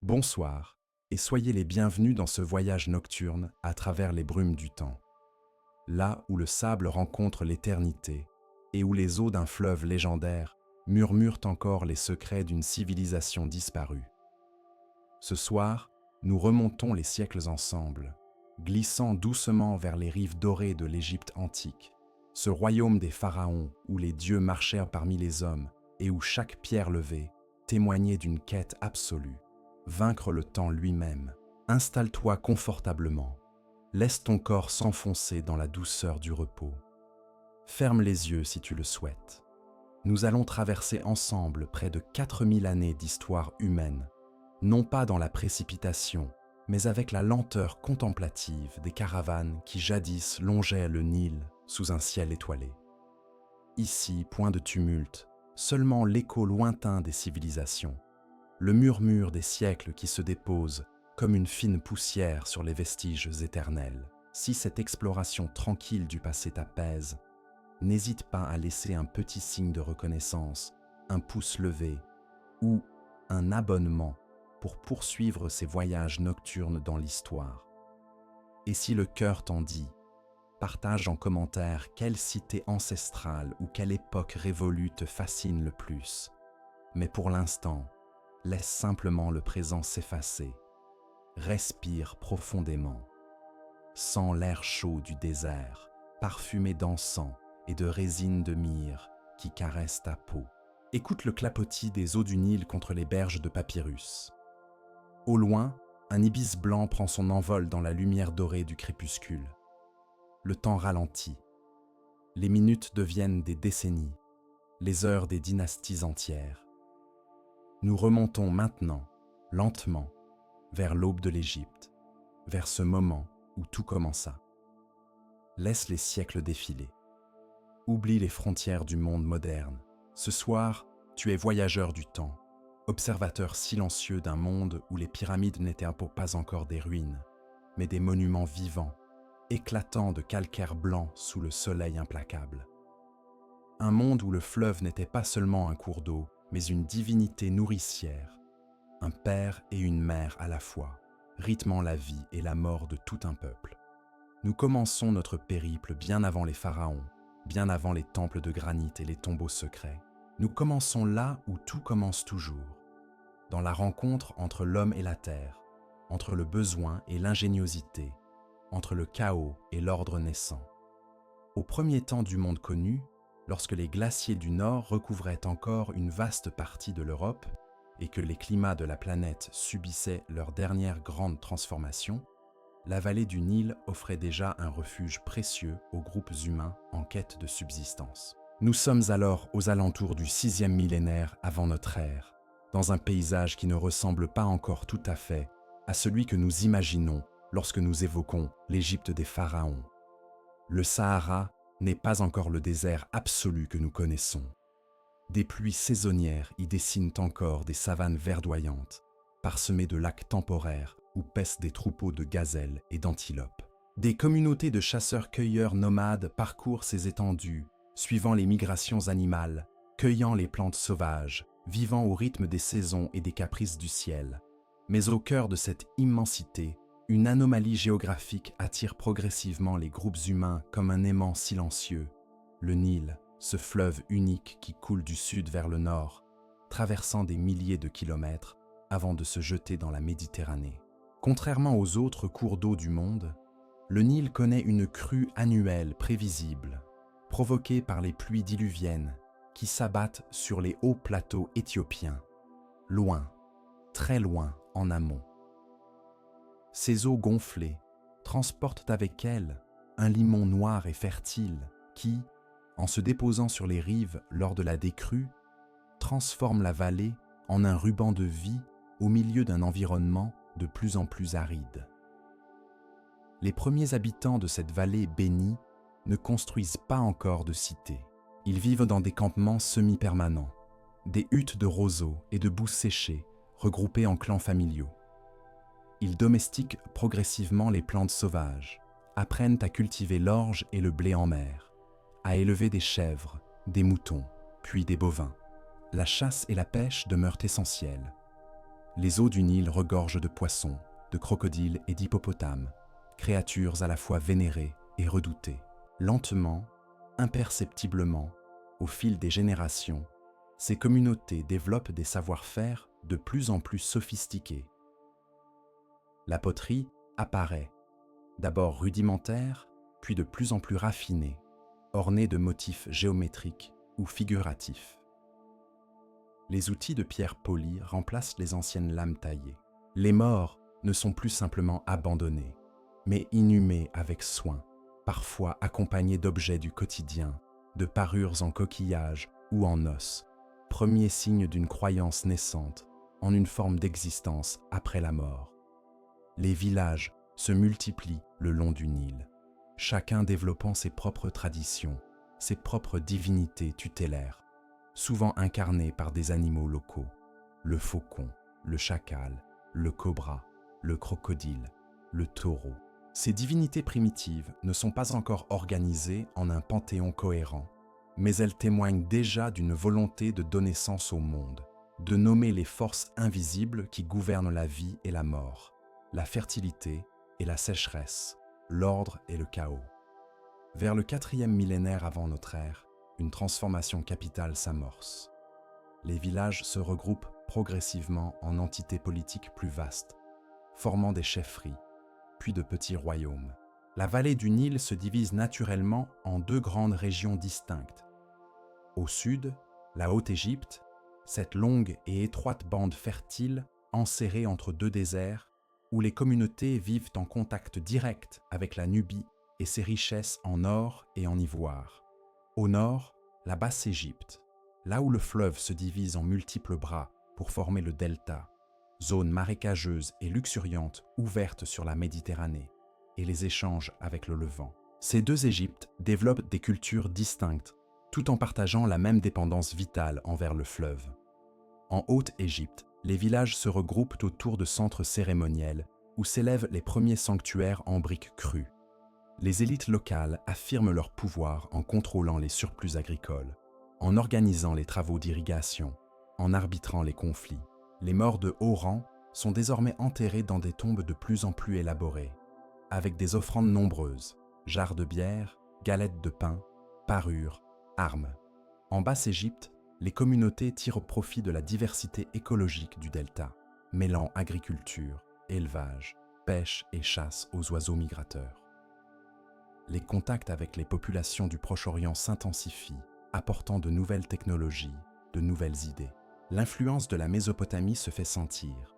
Bonsoir, et soyez les bienvenus dans ce voyage nocturne à travers les brumes du temps. Là où le sable rencontre l'éternité et où les eaux d'un fleuve légendaire murmurent encore les secrets d'une civilisation disparue. Ce soir, nous remontons les siècles ensemble, glissant doucement vers les rives dorées de l'Égypte antique, ce royaume des pharaons où les dieux marchèrent parmi les hommes et où chaque pierre levée témoignait d'une quête absolue, vaincre le temps lui-même. Installe-toi confortablement, laisse ton corps s'enfoncer dans la douceur du repos. Ferme les yeux si tu le souhaites. Nous allons traverser ensemble près de 4000 années d'histoire humaine, non pas dans la précipitation, mais avec la lenteur contemplative des caravanes qui jadis longeaient le Nil sous un ciel étoilé. Ici, point de tumulte, seulement l'écho lointain des civilisations, le murmure des siècles qui se déposent comme une fine poussière sur les vestiges éternels. Si cette exploration tranquille du passé t'apaise, n'hésite pas à laisser un petit signe de reconnaissance, un pouce levé ou un abonnement pour poursuivre ces voyages nocturnes dans l'histoire. Et si le cœur t'en dit, partage en commentaire quelle cité ancestrale ou quelle époque révolue te fascine le plus. Mais pour l'instant, laisse simplement le présent s'effacer. Respire profondément. Sens l'air chaud du désert, parfumé d'encens et de résine de myrrhe qui caresse ta peau. Écoute le clapotis des eaux du Nil contre les berges de papyrus. Au loin, un ibis blanc prend son envol dans la lumière dorée du crépuscule. Le temps ralentit. Les minutes deviennent des décennies, les heures des dynasties entières. Nous remontons maintenant, lentement, vers l'aube de l'Égypte, vers ce moment où tout commença. Laisse les siècles défiler. Oublie les frontières du monde moderne. Ce soir, tu es voyageur du temps, observateur silencieux d'un monde où les pyramides n'étaient pas encore des ruines, mais des monuments vivants, éclatants de calcaire blanc sous le soleil implacable. Un monde où le fleuve n'était pas seulement un cours d'eau, mais une divinité nourricière, un père et une mère à la fois, rythmant la vie et la mort de tout un peuple. Nous commençons notre périple bien avant les pharaons, bien avant les temples de granit et les tombeaux secrets. Nous commençons là où tout commence toujours, dans la rencontre entre l'homme et la terre, entre le besoin et l'ingéniosité, entre le chaos et l'ordre naissant. Au premier temps du monde connu, lorsque les glaciers du Nord recouvraient encore une vaste partie de l'Europe et que les climats de la planète subissaient leur dernière grande transformation, la vallée du Nil offrait déjà un refuge précieux aux groupes humains en quête de subsistance. Nous sommes alors aux alentours du 6e millénaire avant notre ère, dans un paysage qui ne ressemble pas encore tout à fait à celui que nous imaginons lorsque nous évoquons l'Égypte des pharaons. Le Sahara n'est pas encore le désert absolu que nous connaissons. Des pluies saisonnières y dessinent encore des savanes verdoyantes, parsemées de lacs temporaires où paissent des troupeaux de gazelles et d'antilopes. Des communautés de chasseurs-cueilleurs nomades parcourent ces étendues, suivant les migrations animales, cueillant les plantes sauvages, vivant au rythme des saisons et des caprices du ciel. Mais au cœur de cette immensité, une anomalie géographique attire progressivement les groupes humains comme un aimant silencieux. Le Nil, ce fleuve unique qui coule du sud vers le nord, traversant des milliers de kilomètres avant de se jeter dans la Méditerranée. Contrairement aux autres cours d'eau du monde, le Nil connaît une crue annuelle prévisible, provoquée par les pluies diluviennes qui s'abattent sur les hauts plateaux éthiopiens, loin, très loin en amont. Ces eaux gonflées transportent avec elles un limon noir et fertile qui, en se déposant sur les rives lors de la décrue, transforme la vallée en un ruban de vie au milieu d'un environnement de plus en plus aride. Les premiers habitants de cette vallée bénie ne construisent pas encore de cités. Ils vivent dans des campements semi-permanents, des huttes de roseaux et de boue séchée regroupées en clans familiaux. Ils domestiquent progressivement les plantes sauvages, apprennent à cultiver l'orge et le blé en mer, à élever des chèvres, des moutons, puis des bovins. La chasse et la pêche demeurent essentielles. Les eaux du Nil regorgent de poissons, de crocodiles et d'hippopotames, créatures à la fois vénérées et redoutées. Lentement, imperceptiblement, au fil des générations, ces communautés développent des savoir-faire de plus en plus sophistiqués. La poterie apparaît, d'abord rudimentaire, puis de plus en plus raffinée, ornée de motifs géométriques ou figuratifs. Les outils de pierre polie remplacent les anciennes lames taillées. Les morts ne sont plus simplement abandonnés, mais inhumés avec soin, parfois accompagnés d'objets du quotidien, de parures en coquillage ou en os, premier signe d'une croyance naissante en une forme d'existence après la mort. Les villages se multiplient le long du Nil, chacun développant ses propres traditions, ses propres divinités tutélaires, souvent incarnées par des animaux locaux, le faucon, le chacal, le cobra, le crocodile, le taureau. Ces divinités primitives ne sont pas encore organisées en un panthéon cohérent, mais elles témoignent déjà d'une volonté de donner sens au monde, de nommer les forces invisibles qui gouvernent la vie et la mort, la fertilité et la sécheresse, l'ordre et le chaos. Vers le 4e millénaire avant notre ère, une transformation capitale s'amorce. Les villages se regroupent progressivement en entités politiques plus vastes, formant des chefferies, puis de petits royaumes. La vallée du Nil se divise naturellement en deux grandes régions distinctes. Au sud, la Haute-Égypte, cette longue et étroite bande fertile enserrée entre deux déserts, où les communautés vivent en contact direct avec la Nubie et ses richesses en or et en ivoire. Au nord, la Basse-Égypte, là où le fleuve se divise en multiples bras pour former le delta, zone marécageuse et luxuriante ouverte sur la Méditerranée et les échanges avec le Levant. Ces deux Égyptes développent des cultures distinctes, tout en partageant la même dépendance vitale envers le fleuve. En Haute-Égypte, les villages se regroupent autour de centres cérémoniels où s'élèvent les premiers sanctuaires en briques crues. Les élites locales affirment leur pouvoir en contrôlant les surplus agricoles, en organisant les travaux d'irrigation, en arbitrant les conflits. Les morts de haut rang sont désormais enterrés dans des tombes de plus en plus élaborées, avec des offrandes nombreuses, jarres de bière, galettes de pain, parures, armes. En Basse-Égypte, les communautés tirent profit de la diversité écologique du delta, mêlant agriculture, élevage, pêche et chasse aux oiseaux migrateurs. Les contacts avec les populations du Proche-Orient s'intensifient, apportant de nouvelles technologies, de nouvelles idées. L'influence de la Mésopotamie se fait sentir.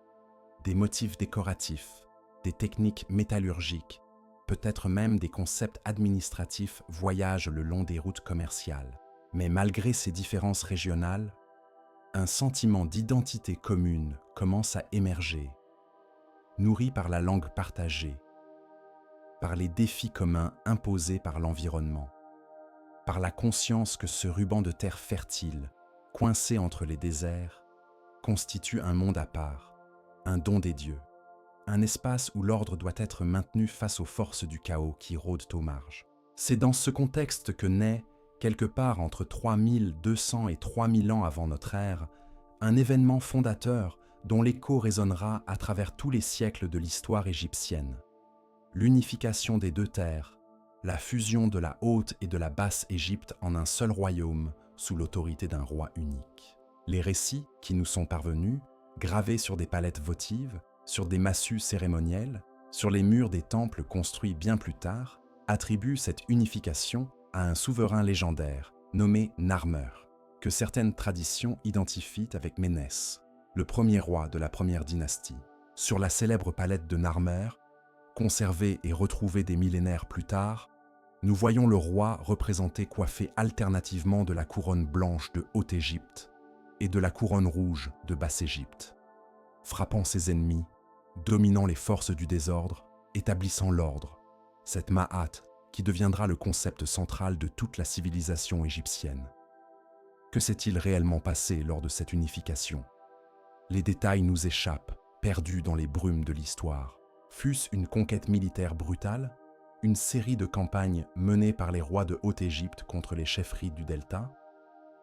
Des motifs décoratifs, des techniques métallurgiques, peut-être même des concepts administratifs voyagent le long des routes commerciales. Mais malgré ces différences régionales, un sentiment d'identité commune commence à émerger, nourri par la langue partagée, par les défis communs imposés par l'environnement, par la conscience que ce ruban de terre fertile, coincé entre les déserts, constitue un monde à part, un don des dieux, un espace où l'ordre doit être maintenu face aux forces du chaos qui rôdent aux marges. C'est dans ce contexte que naît, quelque part entre 3200 et 3000 ans avant notre ère, un événement fondateur dont l'écho résonnera à travers tous les siècles de l'histoire égyptienne. L'unification des deux terres, la fusion de la Haute et de la Basse-Égypte en un seul royaume sous l'autorité d'un roi unique. Les récits qui nous sont parvenus, gravés sur des palettes votives, sur des massues cérémonielles, sur les murs des temples construits bien plus tard, attribuent cette unification à un souverain légendaire nommé Narmer, que certaines traditions identifient avec Ménès, le premier roi de la première dynastie. Sur la célèbre palette de Narmer, conservée et retrouvée des millénaires plus tard, nous voyons le roi représenté coiffé alternativement de la couronne blanche de Haute-Égypte et de la couronne rouge de Basse-Égypte, frappant ses ennemis, dominant les forces du désordre, établissant l'ordre, cette Ma'at qui deviendra le concept central de toute la civilisation égyptienne. Que s'est-il réellement passé lors de cette unification? Les détails nous échappent, perdus dans les brumes de l'histoire. Fût-ce une conquête militaire brutale, une série de campagnes menées par les rois de Haute-Égypte contre les chefferies du Delta?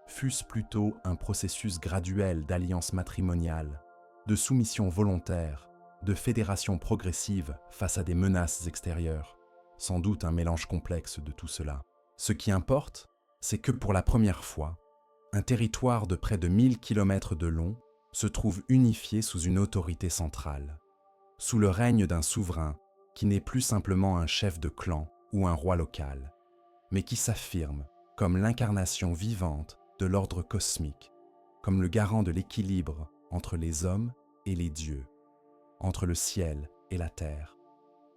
Fût-ce plutôt un processus graduel d'alliance matrimoniale, de soumission volontaire, de fédération progressive face à des menaces extérieures. Sans doute un mélange complexe de tout cela. Ce qui importe, c'est que pour la première fois, un territoire de près de 1000 km de long se trouve unifié sous une autorité centrale, sous le règne d'un souverain qui n'est plus simplement un chef de clan ou un roi local, mais qui s'affirme comme l'incarnation vivante de l'ordre cosmique, comme le garant de l'équilibre entre les hommes et les dieux, entre le ciel et la terre,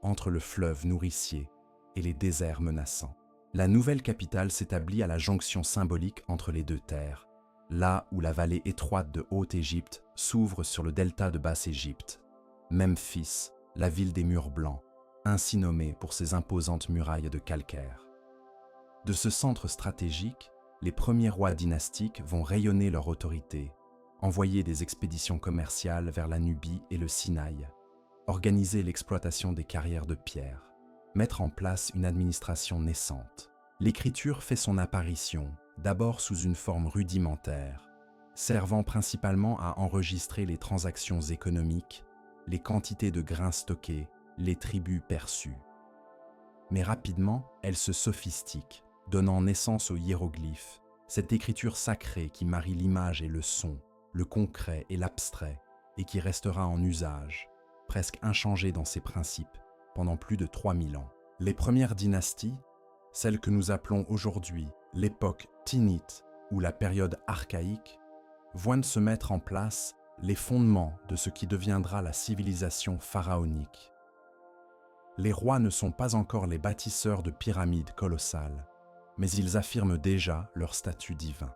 entre le fleuve nourricier et les déserts menaçants. La nouvelle capitale s'établit à la jonction symbolique entre les deux terres, là où la vallée étroite de Haute-Égypte s'ouvre sur le delta de Basse-Égypte. Memphis, la ville des murs blancs, ainsi nommée pour ses imposantes murailles de calcaire. De ce centre stratégique, les premiers rois dynastiques vont rayonner leur autorité, envoyer des expéditions commerciales vers la Nubie et le Sinaï, organiser l'exploitation des carrières de pierre, mettre en place une administration naissante. L'écriture fait son apparition, d'abord sous une forme rudimentaire, servant principalement à enregistrer les transactions économiques, les quantités de grains stockés, les tributs perçus. Mais rapidement, elle se sophistique, donnant naissance aux hiéroglyphes, cette écriture sacrée qui marie l'image et le son, le concret et l'abstrait, et qui restera en usage, presque inchangée dans ses principes, pendant plus de 3000 ans. Les premières dynasties, celles que nous appelons aujourd'hui l'époque tinnite ou la période archaïque, voient se mettre en place les fondements de ce qui deviendra la civilisation pharaonique. Les rois ne sont pas encore les bâtisseurs de pyramides colossales, mais ils affirment déjà leur statut divin.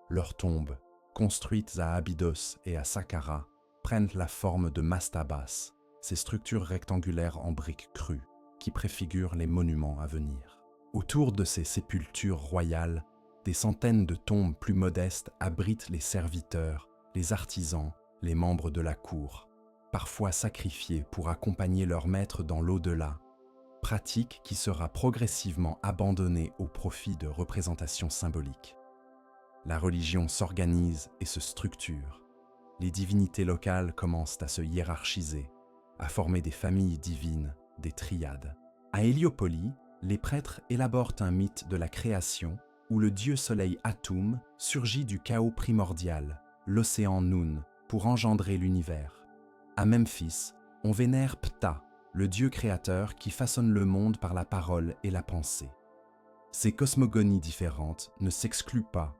Leurs tombes, construites à Abydos et à Saqqara, prennent la forme de mastabas, ces structures rectangulaires en briques crues qui préfigurent les monuments à venir. Autour de ces sépultures royales, des centaines de tombes plus modestes abritent les serviteurs, les artisans, les membres de la cour, parfois sacrifiés pour accompagner leur maître dans l'au-delà, pratique qui sera progressivement abandonnée au profit de représentations symboliques. La religion s'organise et se structure. Les divinités locales commencent à se hiérarchiser, à former des familles divines, des triades. À Héliopolis, les prêtres élaborent un mythe de la création où le dieu soleil Atum surgit du chaos primordial, l'océan Nun, pour engendrer l'univers. À Memphis, on vénère Ptah, le dieu créateur qui façonne le monde par la parole et la pensée. Ces cosmogonies différentes ne s'excluent pas.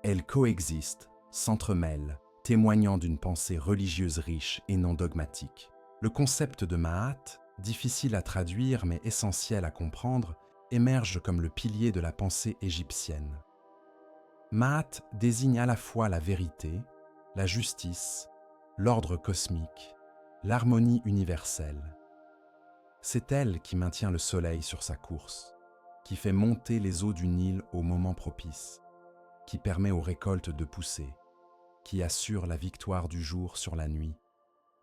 Elles coexistent, s'entremêlent, témoignant d'une pensée religieuse riche et non dogmatique. Le concept de Ma'at, difficile à traduire mais essentiel à comprendre, émerge comme le pilier de la pensée égyptienne. Ma'at désigne à la fois la vérité, la justice, l'ordre cosmique, l'harmonie universelle. C'est elle qui maintient le soleil sur sa course, qui fait monter les eaux du Nil au moment propice, qui permet aux récoltes de pousser, qui assure la victoire du jour sur la nuit,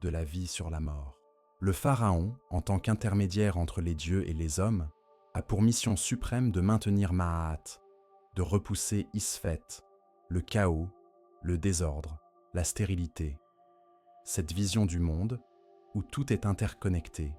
de la vie sur la mort. Le pharaon, en tant qu'intermédiaire entre les dieux et les hommes, a pour mission suprême de maintenir Ma'at, de repousser Isfet, le chaos, le désordre, la stérilité. Cette vision du monde, où tout est interconnecté,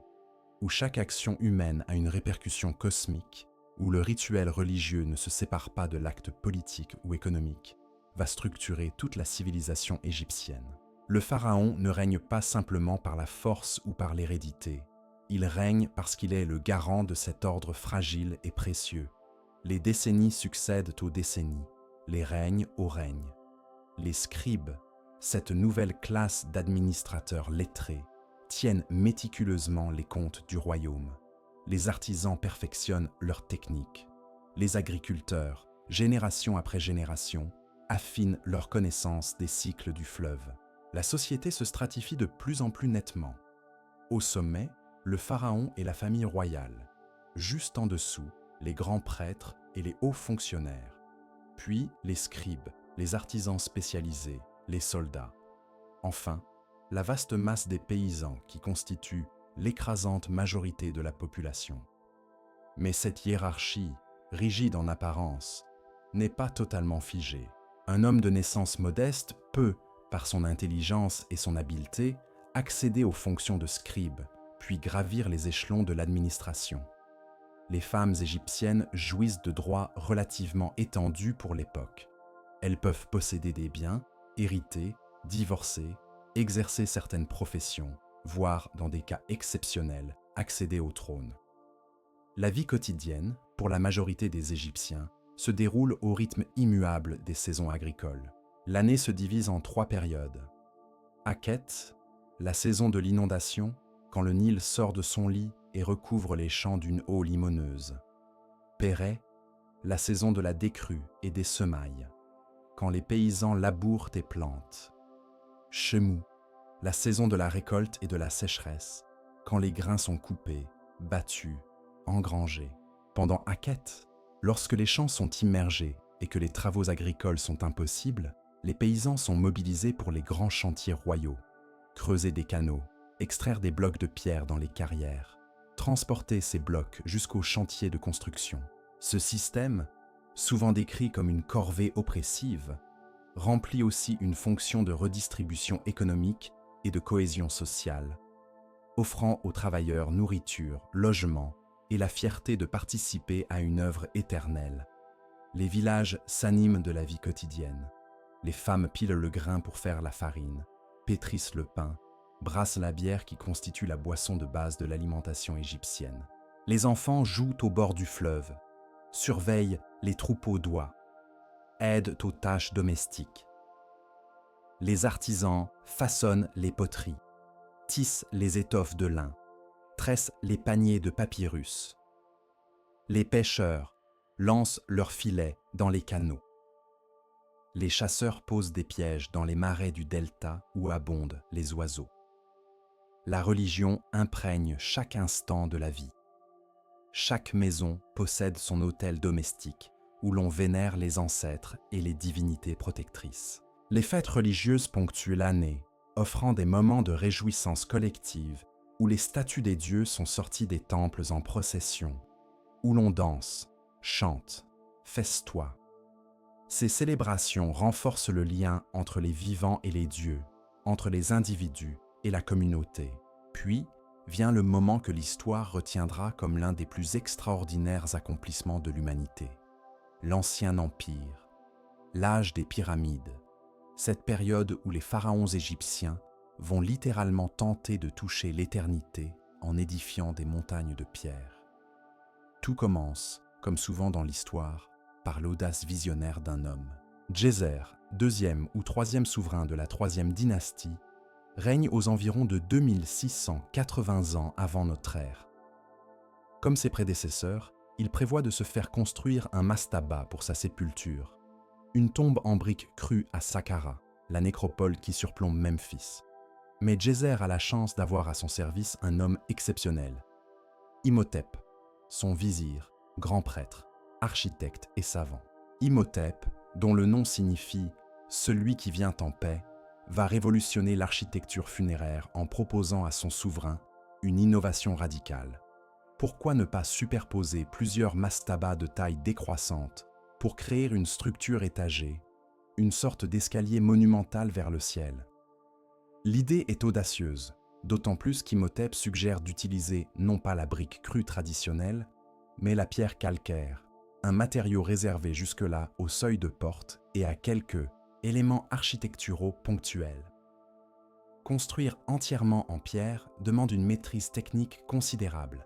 où chaque action humaine a une répercussion cosmique, où le rituel religieux ne se sépare pas de l'acte politique ou économique, va structurer toute la civilisation égyptienne. Le pharaon ne règne pas simplement par la force ou par l'hérédité. Il règne parce qu'il est le garant de cet ordre fragile et précieux. Les décennies succèdent aux décennies, les règnes aux règnes. Les scribes, cette nouvelle classe d'administrateurs lettrés, tiennent méticuleusement les comptes du royaume. Les artisans perfectionnent leurs techniques. Les agriculteurs, génération après génération, affinent leur connaissance des cycles du fleuve. La société se stratifie de plus en plus nettement. Au sommet, le pharaon et la famille royale. Juste en dessous, les grands prêtres et les hauts fonctionnaires. Puis les scribes, les artisans spécialisés, les soldats. Enfin, la vaste masse des paysans qui constituent l'écrasante majorité de la population. Mais cette hiérarchie, rigide en apparence, n'est pas totalement figée. Un homme de naissance modeste peut, par son intelligence et son habileté, accéder aux fonctions de scribe, puis gravir les échelons de l'administration. Les femmes égyptiennes jouissent de droits relativement étendus pour l'époque. Elles peuvent posséder des biens, hériter, divorcer, exercer certaines professions, voire, dans des cas exceptionnels, accéder au trône. La vie quotidienne, pour la majorité des Égyptiens, se déroule au rythme immuable des saisons agricoles. L'année se divise en 3 périodes. Akhet, la saison de l'inondation, quand le Nil sort de son lit et recouvre les champs d'une eau limoneuse. Péret, la saison de la décrue et des semailles, quand les paysans labourent et plantent. Shemou, la saison de la récolte et de la sécheresse, quand les grains sont coupés, battus, engrangés. Pendant Akhet, lorsque les champs sont immergés et que les travaux agricoles sont impossibles, les paysans sont mobilisés pour les grands chantiers royaux. Creuser des canaux, extraire des blocs de pierre dans les carrières, transporter ces blocs jusqu'au chantier de construction. Ce système, souvent décrit comme une corvée oppressive, remplit aussi une fonction de redistribution économique et de cohésion sociale, offrant aux travailleurs nourriture, logement et la fierté de participer à une œuvre éternelle. Les villages s'animent de la vie quotidienne. Les femmes pilent le grain pour faire la farine, pétrissent le pain, brassent la bière qui constitue la boisson de base de l'alimentation égyptienne. Les enfants jouent au bord du fleuve, surveillent les troupeaux d'oies, aident aux tâches domestiques. Les artisans façonnent les poteries, tissent les étoffes de lin, tressent les paniers de papyrus. Les pêcheurs lancent leurs filets dans les canaux. Les chasseurs posent des pièges dans les marais du delta où abondent les oiseaux. La religion imprègne chaque instant de la vie. Chaque maison possède son autel domestique où l'on vénère les ancêtres et les divinités protectrices. Les fêtes religieuses ponctuent l'année, offrant des moments de réjouissance collective où les statues des dieux sont sorties des temples en procession, où l'on danse, chante, festoie. Ces célébrations renforcent le lien entre les vivants et les dieux, entre les individus et la communauté. Puis vient le moment que l'histoire retiendra comme l'un des plus extraordinaires accomplissements de l'humanité. L'Ancien Empire, l'âge des pyramides, cette période où les pharaons égyptiens vont littéralement tenter de toucher l'éternité en édifiant des montagnes de pierre. Tout commence, comme souvent dans l'histoire, par l'audace visionnaire d'un homme. Djéser, deuxième ou troisième souverain de la troisième dynastie, règne aux environs de 2680 ans avant notre ère. Comme ses prédécesseurs, il prévoit de se faire construire un mastaba pour sa sépulture, une tombe en briques crues à Saqqara, la nécropole qui surplombe Memphis. Mais Djéser a la chance d'avoir à son service un homme exceptionnel, Imhotep, son vizir, grand prêtre, architecte et savant. Imhotep, dont le nom signifie « celui qui vient en paix », va révolutionner l'architecture funéraire en proposant à son souverain une innovation radicale. Pourquoi ne pas superposer plusieurs mastabas de taille décroissante pour créer une structure étagée, une sorte d'escalier monumental vers le ciel? L'idée est audacieuse, d'autant plus qu'Imhotep suggère d'utiliser non pas la brique crue traditionnelle, mais la pierre calcaire, un matériau réservé jusque-là au seuil de porte et à quelques éléments architecturaux ponctuels. Construire entièrement en pierre demande une maîtrise technique considérable.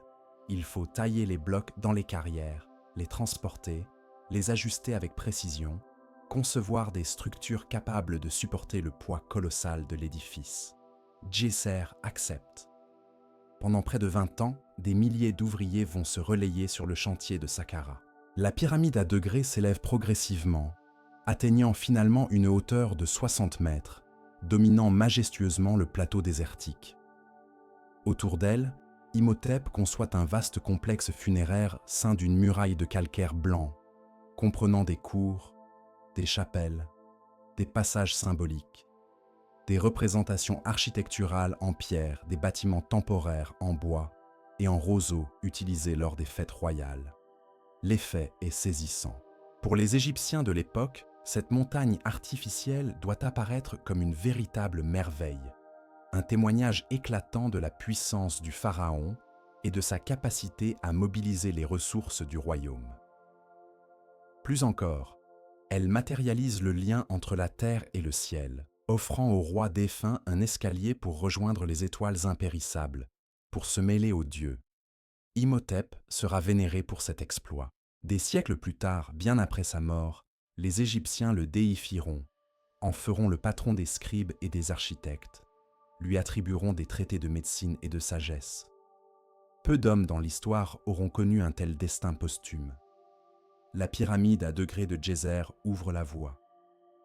Il faut tailler les blocs dans les carrières, les transporter, les ajuster avec précision, concevoir des structures capables de supporter le poids colossal de l'édifice. Djéser accepte. Pendant près de 20 ans, des milliers d'ouvriers vont se relayer sur le chantier de Saqqara. La pyramide à degrés s'élève progressivement, atteignant finalement une hauteur de 60 mètres, dominant majestueusement le plateau désertique. Autour d'elle, Imhotep conçoit un vaste complexe funéraire ceint d'une muraille de calcaire blanc, comprenant des cours, des chapelles, des passages symboliques, des représentations architecturales en pierre des bâtiments temporaires en bois et en roseaux utilisés lors des fêtes royales. L'effet est saisissant. Pour les Égyptiens de l'époque, Cette montagne artificielle doit apparaître comme une véritable merveille, un témoignage éclatant de la puissance du pharaon et de sa capacité à mobiliser les ressources du royaume. Plus encore, elle matérialise le lien entre la terre et le ciel, offrant au roi défunt un escalier pour rejoindre les étoiles impérissables, pour se mêler aux dieux. Imhotep sera vénéré pour cet exploit. Des siècles plus tard, bien après sa mort, les Égyptiens le déifieront, en feront le patron des scribes et des architectes, lui attribueront des traités de médecine et de sagesse. Peu d'hommes dans l'histoire auront connu un tel destin posthume. La pyramide à degrés de Djéser ouvre la voie.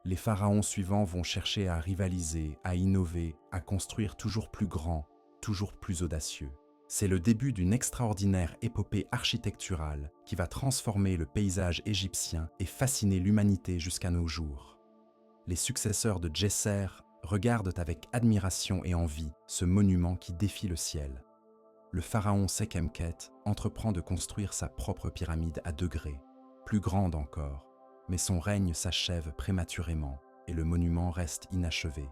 Les pharaons suivants vont chercher à rivaliser, à innover, à construire toujours plus grand, toujours plus audacieux. C'est le début d'une extraordinaire épopée architecturale qui va transformer le paysage égyptien et fasciner l'humanité jusqu'à nos jours. Les successeurs de Djéser regardent avec admiration et envie ce monument qui défie le ciel. Le pharaon Sekhemkhet entreprend de construire sa propre pyramide à degrés, plus grande encore, mais son règne s'achève prématurément et le monument reste inachevé,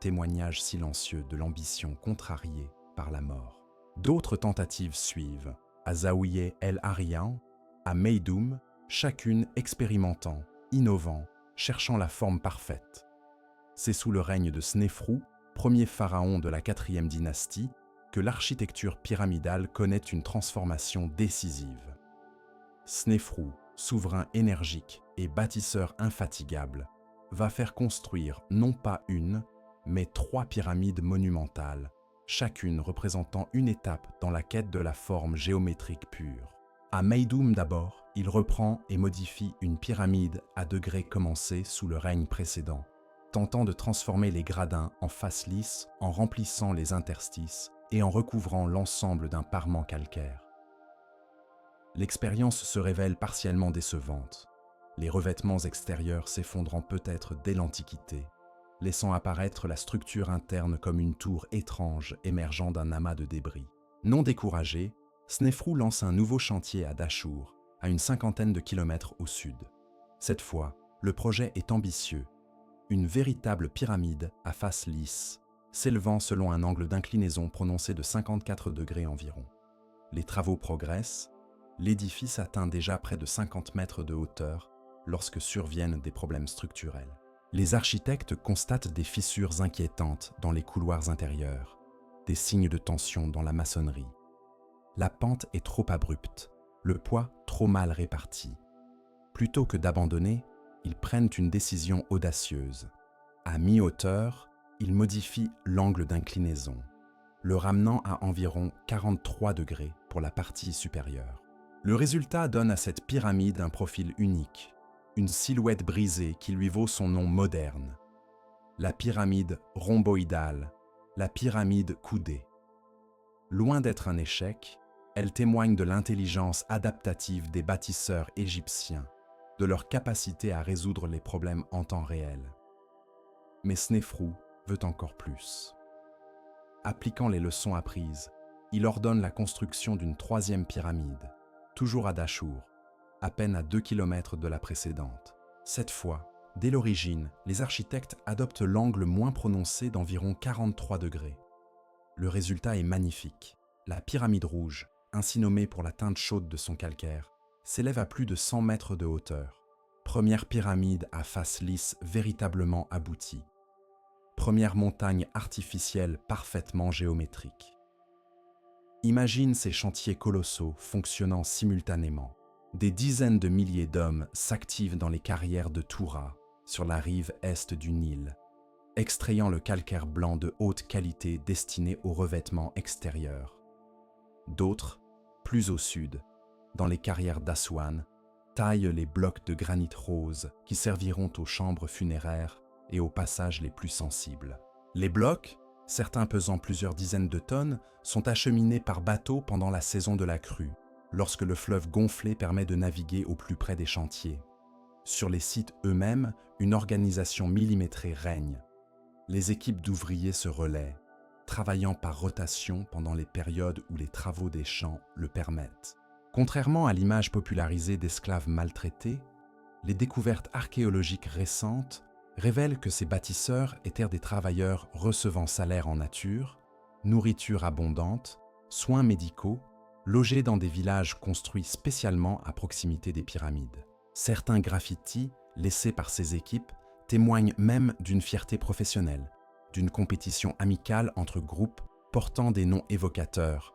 témoignage silencieux de l'ambition contrariée par la mort. D'autres tentatives suivent, à Zaouïe El Arian, à Meidoum, chacune expérimentant, innovant, cherchant la forme parfaite. C'est sous le règne de Snéfrou, premier pharaon de la 4e dynastie, que l'architecture pyramidale connaît une transformation décisive. Snéfrou, souverain énergique et bâtisseur infatigable, va faire construire non pas une, mais 3 pyramides monumentales, chacune représentant une étape dans la quête de la forme géométrique pure. À Meidoum d'abord, il reprend et modifie une pyramide à degrés commencés sous le règne précédent, tentant de transformer les gradins en faces lisses en remplissant les interstices et en recouvrant l'ensemble d'un parement calcaire. L'expérience se révèle partiellement décevante, les revêtements extérieurs s'effondrant peut-être dès l'Antiquité, laissant apparaître la structure interne comme une tour étrange émergeant d'un amas de débris. Non découragé, Snéfrou lance un nouveau chantier à Dachour, à une 50aine de kilomètres au sud. Cette fois, le projet est ambitieux, une véritable pyramide à face lisse, s'élevant selon un angle d'inclinaison prononcé de 54 degrés environ. Les travaux progressent, l'édifice atteint déjà près de 50 mètres de hauteur lorsque surviennent des problèmes structurels. Les architectes constatent des fissures inquiétantes dans les couloirs intérieurs, des signes de tension dans la maçonnerie. La pente est trop abrupte, le poids trop mal réparti. Plutôt que d'abandonner, ils prennent une décision audacieuse. À mi-hauteur, ils modifient l'angle d'inclinaison, le ramenant à environ 43 degrés pour la partie supérieure. Le résultat donne à cette pyramide un profil unique, une silhouette brisée qui lui vaut son nom moderne. La pyramide rhomboïdale, la pyramide coudée. Loin d'être un échec, elle témoigne de l'intelligence adaptative des bâtisseurs égyptiens, de leur capacité à résoudre les problèmes en temps réel. Mais Snéfrou veut encore plus. Appliquant les leçons apprises, il ordonne la construction d'une 3e pyramide, toujours à Dachour, à peine à 2 km de la précédente. Cette fois, dès l'origine, les architectes adoptent l'angle moins prononcé d'environ 43 degrés. Le résultat est magnifique. La pyramide rouge, ainsi nommée pour la teinte chaude de son calcaire, s'élève à plus de 100 mètres de hauteur. Première pyramide à face lisse véritablement aboutie. Première montagne artificielle parfaitement géométrique. Imagine ces chantiers colossaux fonctionnant simultanément. Des dizaines de milliers d'hommes s'activent dans les carrières de Toura, sur la rive est du Nil, extrayant le calcaire blanc de haute qualité destiné au revêtement extérieur. D'autres, plus au sud, dans les carrières d'Assouane, taillent les blocs de granit rose qui serviront aux chambres funéraires et aux passages les plus sensibles. Les blocs, certains pesant plusieurs dizaines de tonnes, sont acheminés par bateau pendant la saison de la crue, lorsque le fleuve gonflé permet de naviguer au plus près des chantiers. Sur les sites eux-mêmes, une organisation millimétrée règne. Les équipes d'ouvriers se relaient, travaillant par rotation pendant les périodes où les travaux des champs le permettent. Contrairement à l'image popularisée d'esclaves maltraités, les découvertes archéologiques récentes révèlent que ces bâtisseurs étaient des travailleurs recevant salaire en nature, nourriture abondante, soins médicaux, logés dans des villages construits spécialement à proximité des pyramides. Certains graffitis laissés par ces équipes témoignent même d'une fierté professionnelle, d'une compétition amicale entre groupes portant des noms évocateurs,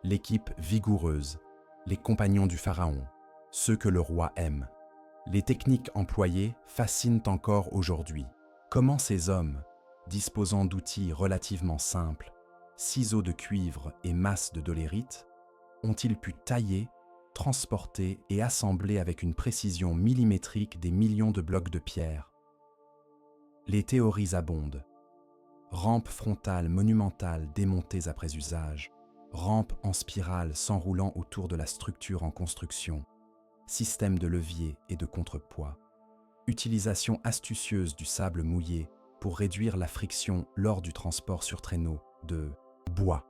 l'équipe vigoureuse, les compagnons du pharaon, ceux que le roi aime. Les techniques employées fascinent encore aujourd'hui. Comment ces hommes, disposant d'outils relativement simples, ciseaux de cuivre et masses de dolérite, ont-ils pu tailler, transporter et assembler avec une précision millimétrique des millions de blocs de pierre? Les théories abondent. Rampes frontales monumentales démontées après usage, rampes en spirale s'enroulant autour de la structure en construction, système de levier et de contrepoids, utilisation astucieuse du sable mouillé pour réduire la friction lors du transport sur traîneau de bois.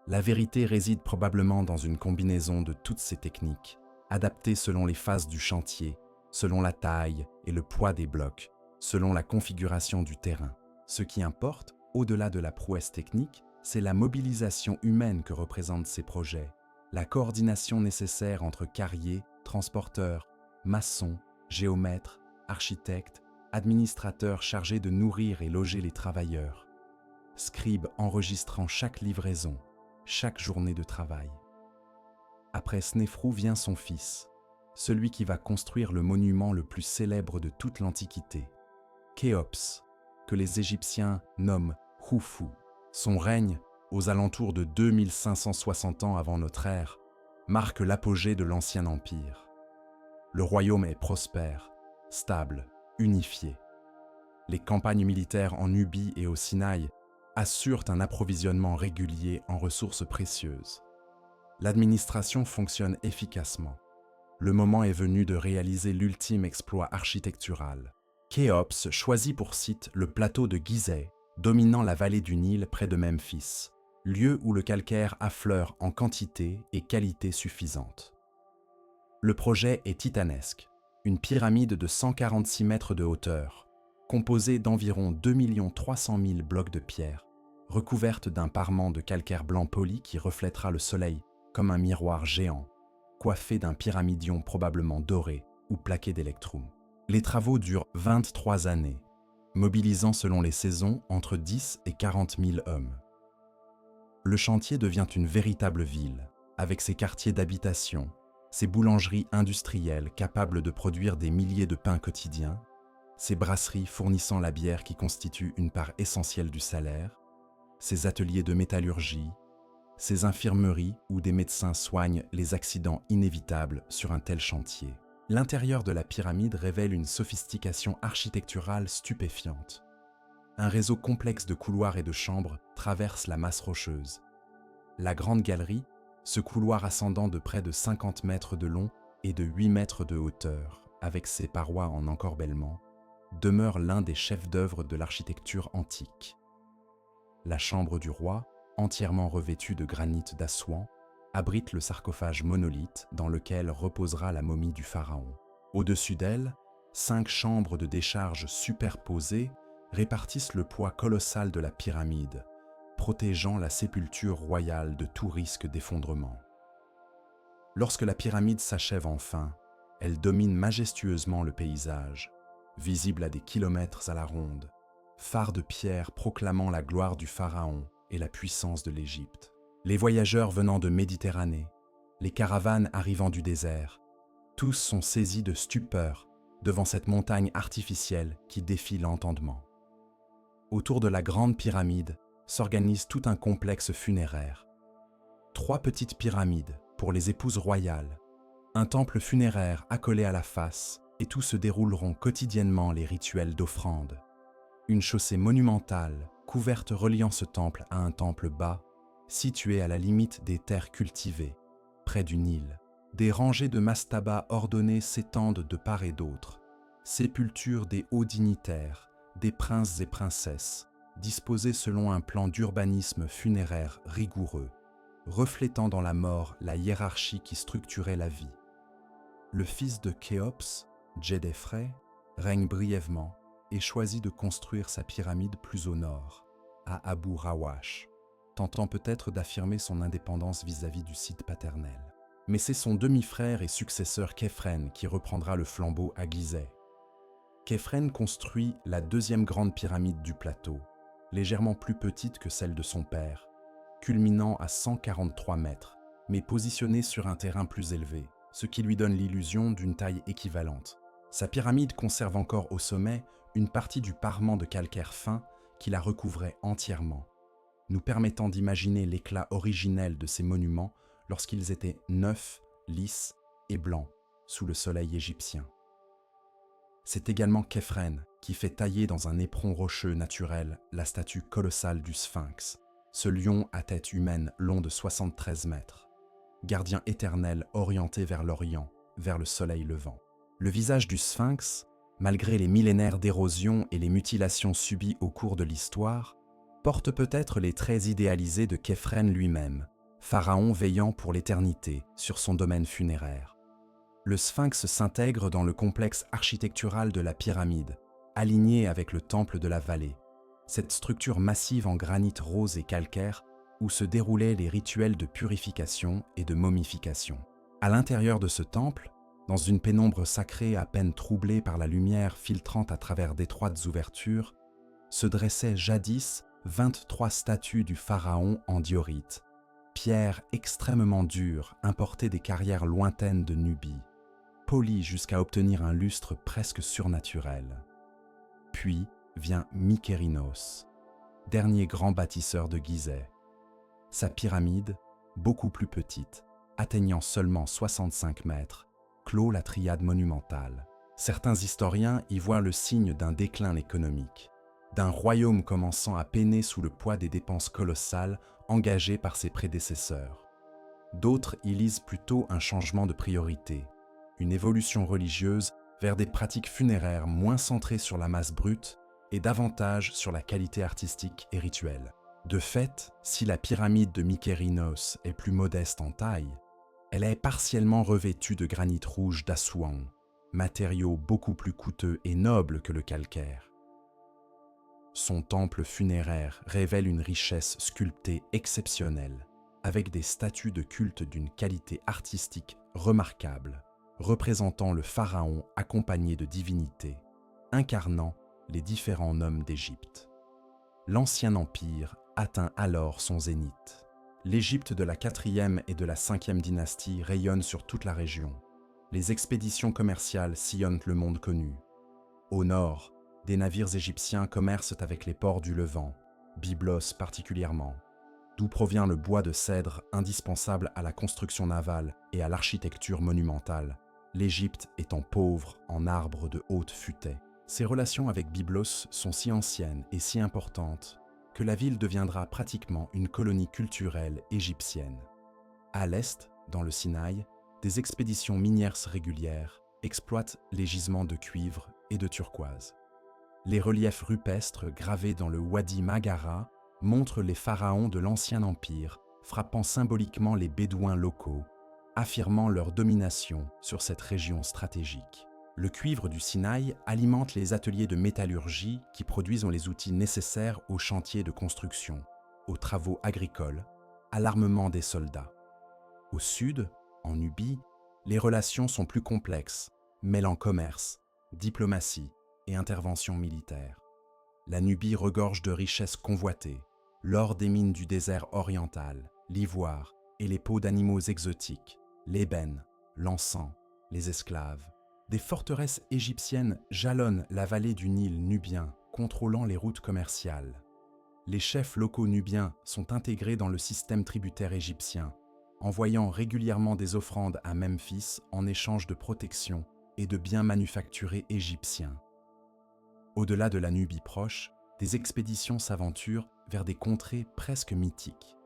La vérité réside probablement dans une combinaison de toutes ces techniques, adaptées selon les phases du chantier, selon la taille et le poids des blocs, selon la configuration du terrain. Ce qui importe, au-delà de la prouesse technique, c'est la mobilisation humaine que représentent ces projets, la coordination nécessaire entre carriers, transporteurs, maçons, géomètres, architectes, administrateurs chargés de nourrir et loger les travailleurs, scribes enregistrant chaque livraison, chaque journée de travail. Après Snéfrou vient son fils, celui qui va construire le monument le plus célèbre de toute l'Antiquité, Khéops, que les Égyptiens nomment Khufu. Son règne, aux alentours de 2560 ans avant notre ère, marque l'apogée de l'Ancien Empire. Le royaume est prospère, stable, unifié. Les campagnes militaires en Nubie et au Sinaï assurent un approvisionnement régulier en ressources précieuses. L'administration fonctionne efficacement. Le moment est venu de réaliser l'ultime exploit architectural. Khéops choisit pour site le plateau de Gizeh, dominant la vallée du Nil près de Memphis, lieu où le calcaire affleure en quantité et qualité suffisantes. Le projet est titanesque, une pyramide de 146 mètres de hauteur, composée d'environ 2 300 000 blocs de pierre, recouverte d'un parement de calcaire blanc poli qui reflètera le soleil comme un miroir géant, coiffé d'un pyramidion probablement doré ou plaqué d'électrum. Les travaux durent 23 années, mobilisant selon les saisons entre 10 et 40 000 hommes. Le chantier devient une véritable ville, avec ses quartiers d'habitation, ses boulangeries industrielles capables de produire des milliers de pains quotidiens, ses brasseries fournissant la bière qui constitue une part essentielle du salaire, ses ateliers de métallurgie, ses infirmeries où des médecins soignent les accidents inévitables sur un tel chantier. L'intérieur de la pyramide révèle une sophistication architecturale stupéfiante. Un réseau complexe de couloirs et de chambres traverse la masse rocheuse. La grande galerie, ce couloir ascendant de près de 50 mètres de long et de 8 mètres de hauteur, avec ses parois en encorbellement, demeure l'un des chefs-d'œuvre de l'architecture antique. La chambre du roi, entièrement revêtue de granit d'Assouan, abrite le sarcophage monolithe dans lequel reposera la momie du pharaon. Au-dessus d'elle, 5 chambres de décharge superposées répartissent le poids colossal de la pyramide, protégeant la sépulture royale de tout risque d'effondrement. Lorsque la pyramide s'achève enfin, elle domine majestueusement le paysage, visible à des kilomètres à la ronde, phare de pierre proclamant la gloire du pharaon et la puissance de l'Égypte. Les voyageurs venant de Méditerranée, les caravanes arrivant du désert, tous sont saisis de stupeur devant cette montagne artificielle qui défie l'entendement. Autour de la grande pyramide s'organise tout un complexe funéraire. 3 petites pyramides pour les épouses royales, un temple funéraire accolé à la face, et où se dérouleront quotidiennement les rituels d'offrande. Une chaussée monumentale, couverte reliant ce temple à un temple bas, situé à la limite des terres cultivées, près du Nil. Des rangées de mastabas ordonnées s'étendent de part et d'autre, sépultures des hauts dignitaires, des princes et princesses, disposés selon un plan d'urbanisme funéraire rigoureux, reflétant dans la mort la hiérarchie qui structurait la vie. Le fils de Khéops, Djedefre règne brièvement et choisit de construire sa pyramide plus au nord, à Abu Rawash, tentant peut-être d'affirmer son indépendance vis-à-vis du site paternel. Mais c'est son demi-frère et successeur Khéphren qui reprendra le flambeau à Gizeh. Khéphren construit la deuxième grande pyramide du plateau, légèrement plus petite que celle de son père, culminant à 143 mètres, mais positionnée sur un terrain plus élevé, ce qui lui donne l'illusion d'une taille équivalente. Sa pyramide conserve encore au sommet une partie du parement de calcaire fin qui la recouvrait entièrement, nous permettant d'imaginer l'éclat originel de ces monuments lorsqu'ils étaient neufs, lisses et blancs sous le soleil égyptien. C'est également Khéphren qui fait tailler dans un éperon rocheux naturel la statue colossale du Sphinx, ce lion à tête humaine long de 73 mètres, gardien éternel orienté vers l'Orient, vers le soleil levant. Le visage du Sphinx, malgré les millénaires d'érosion et les mutilations subies au cours de l'histoire, porte peut-être les traits idéalisés de Khéphren lui-même, pharaon veillant pour l'éternité sur son domaine funéraire. Le Sphinx s'intègre dans le complexe architectural de la pyramide, aligné avec le temple de la vallée, cette structure massive en granit rose et calcaire où se déroulaient les rituels de purification et de momification. À l'intérieur de ce temple, dans une pénombre sacrée à peine troublée par la lumière filtrant à travers d'étroites ouvertures, se dressaient jadis 23 statues du pharaon en diorite, pierre extrêmement dure importée des carrières lointaines de Nubie, polie jusqu'à obtenir un lustre presque surnaturel. Puis vient Mykérinos, dernier grand bâtisseur de Gizeh. Sa pyramide, beaucoup plus petite, atteignant seulement 65 mètres, clôt la triade monumentale. Certains historiens y voient le signe d'un déclin économique, d'un royaume commençant à peiner sous le poids des dépenses colossales engagées par ses prédécesseurs. D'autres y lisent plutôt un changement de priorité, une évolution religieuse vers des pratiques funéraires moins centrées sur la masse brute et davantage sur la qualité artistique et rituelle. De fait, si la pyramide de Mykérinos est plus modeste en taille, elle est partiellement revêtue de granit rouge d'Assouan, matériau beaucoup plus coûteux et noble que le calcaire. Son temple funéraire révèle une richesse sculptée exceptionnelle, avec des statues de culte d'une qualité artistique remarquable, représentant le pharaon accompagné de divinités, incarnant les différents noms d'Égypte. L'Ancien Empire atteint alors son zénith. L'Égypte de la 4e et de la 5e dynastie rayonne sur toute la région. Les expéditions commerciales sillonnent le monde connu. Au nord, des navires égyptiens commercent avec les ports du Levant, Byblos particulièrement, d'où provient le bois de cèdre indispensable à la construction navale et à l'architecture monumentale, l'Égypte étant pauvre en arbres de haute futaie. Ses relations avec Byblos sont si anciennes et si importantes que la ville deviendra pratiquement une colonie culturelle égyptienne. À l'est, dans le Sinaï, des expéditions minières régulières exploitent les gisements de cuivre et de turquoise. Les reliefs rupestres gravés dans le Wadi Maghara montrent les pharaons de l'Ancien Empire frappant symboliquement les Bédouins locaux, affirmant leur domination sur cette région stratégique. Le cuivre du Sinaï alimente les ateliers de métallurgie qui produisent les outils nécessaires aux chantiers de construction, aux travaux agricoles, à l'armement des soldats. Au sud, en Nubie, les relations sont plus complexes, mêlant commerce, diplomatie et intervention militaire. La Nubie regorge de richesses convoitées, l'or des mines du désert oriental, l'ivoire et les peaux d'animaux exotiques, l'ébène, l'encens, les esclaves. Des forteresses égyptiennes jalonnent la vallée du Nil nubien, contrôlant les routes commerciales. Les chefs locaux nubiens sont intégrés dans le système tributaire égyptien, envoyant régulièrement des offrandes à Memphis en échange de protection et de biens manufacturés égyptiens. Au-delà de la Nubie proche, des expéditions s'aventurent vers des contrées presque mythiques.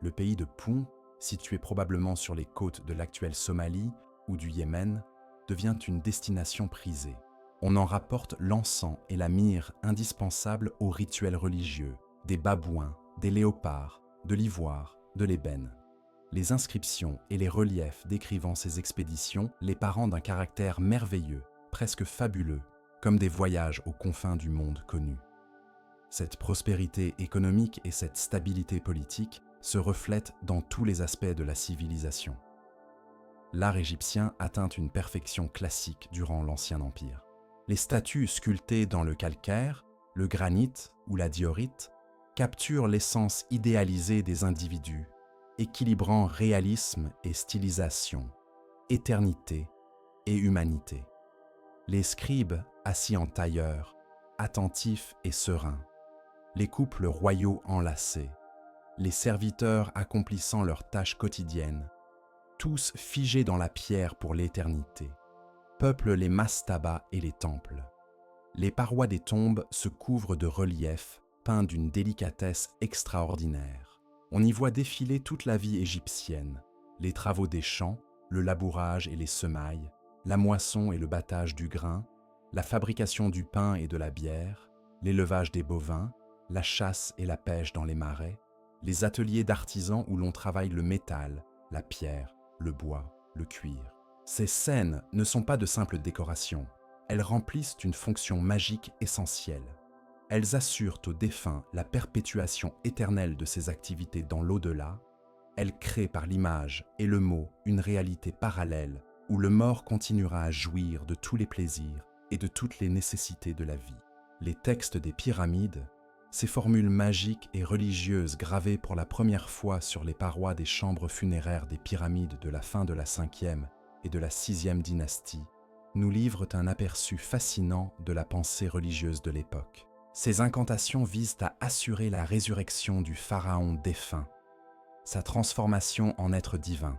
Le pays de Pont, situé probablement sur les côtes de l'actuelle Somalie ou du Yémen, devient une destination prisée. On en rapporte l'encens et la myrrhe indispensables aux rituels religieux, des babouins, des léopards, de l'ivoire, de l'ébène. Les inscriptions et les reliefs décrivant ces expéditions les parent d'un caractère merveilleux, presque fabuleux, comme des voyages aux confins du monde connu. Cette prospérité économique et cette stabilité politique se reflètent dans tous les aspects de la civilisation. L'art égyptien atteint une perfection classique durant l'Ancien Empire. Les statues sculptées dans le calcaire, le granit ou la diorite capturent l'essence idéalisée des individus, équilibrant réalisme et stylisation, éternité et humanité. Les scribes assis en tailleur, attentifs et sereins, les couples royaux enlacés, les serviteurs accomplissant leurs tâches quotidiennes, tous figés dans la pierre pour l'éternité, peuplent les mastabas et les temples. Les parois des tombes se couvrent de reliefs peints d'une délicatesse extraordinaire. On y voit défiler toute la vie égyptienne, les travaux des champs, le labourage et les semailles, la moisson et le battage du grain, la fabrication du pain et de la bière, l'élevage des bovins, la chasse et la pêche dans les marais, les ateliers d'artisans où l'on travaille le métal, la pierre, le bois, le cuir. Ces scènes ne sont pas de simples décorations, elles remplissent une fonction magique essentielle. Elles assurent aux défunts la perpétuation éternelle de ces activités dans l'au-delà. Elles créent par l'image et le mot une réalité parallèle où le mort continuera à jouir de tous les plaisirs et de toutes les nécessités de la vie. Les textes des pyramides, ces formules magiques et religieuses gravées pour la première fois sur les parois des chambres funéraires des pyramides de la fin de la 5e et de la 6e dynastie, nous livrent un aperçu fascinant de la pensée religieuse de l'époque. Ces incantations visent à assurer la résurrection du pharaon défunt, sa transformation en être divin,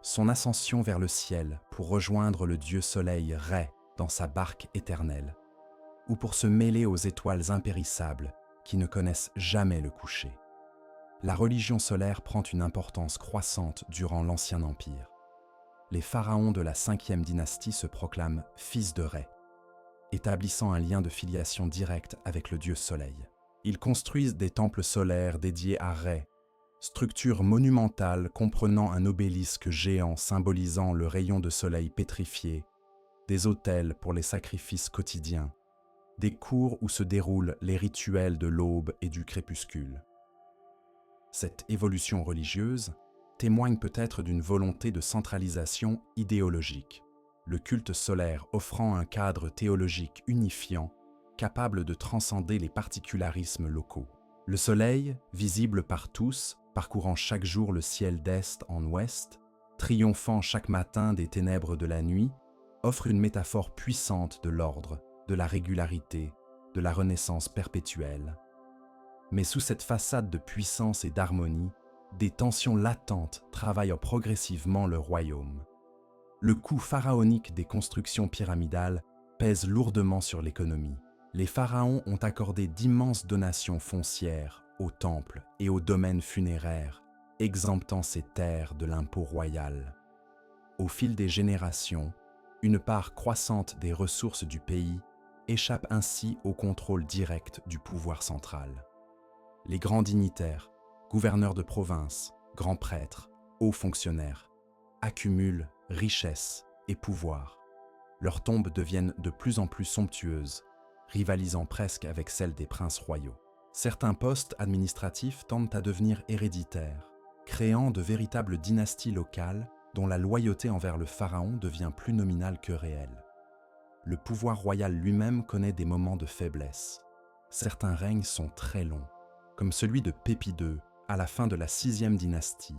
son ascension vers le ciel pour rejoindre le dieu soleil Ré dans sa barque éternelle, ou pour se mêler aux étoiles impérissables qui ne connaissent jamais le coucher. La religion solaire prend une importance croissante durant l'Ancien Empire. Les pharaons de la 5e dynastie se proclament fils de Ré, établissant un lien de filiation directe avec le dieu soleil. Ils construisent des temples solaires dédiés à Ré, structure monumentale comprenant un obélisque géant symbolisant le rayon de soleil pétrifié, des autels pour les sacrifices quotidiens, des cours où se déroulent les rituels de l'aube et du crépuscule. Cette évolution religieuse témoigne peut-être d'une volonté de centralisation idéologique, le culte solaire offrant un cadre théologique unifiant, capable de transcender les particularismes locaux. Le soleil, visible par tous, parcourant chaque jour le ciel d'est en ouest, triomphant chaque matin des ténèbres de la nuit, offre une métaphore puissante de l'ordre, de la régularité, de la renaissance perpétuelle. Mais sous cette façade de puissance et d'harmonie, des tensions latentes travaillent progressivement le royaume. Le coût pharaonique des constructions pyramidales pèse lourdement sur l'économie. Les pharaons ont accordé d'immenses donations foncières aux temples et aux domaines funéraires, exemptant ces terres de l'impôt royal. Au fil des générations, une part croissante des ressources du pays échappe ainsi au contrôle direct du pouvoir central. Les grands dignitaires, gouverneurs de province, grands prêtres, hauts fonctionnaires, accumulent richesse et pouvoir. Leurs tombes deviennent de plus en plus somptueuses, rivalisant presque avec celles des princes royaux. Certains postes administratifs tendent à devenir héréditaires, créant de véritables dynasties locales dont la loyauté envers le pharaon devient plus nominale que réelle. Le pouvoir royal lui-même connaît des moments de faiblesse. Certains règnes sont très longs, comme celui de Pépi II à la fin de la 6e dynastie,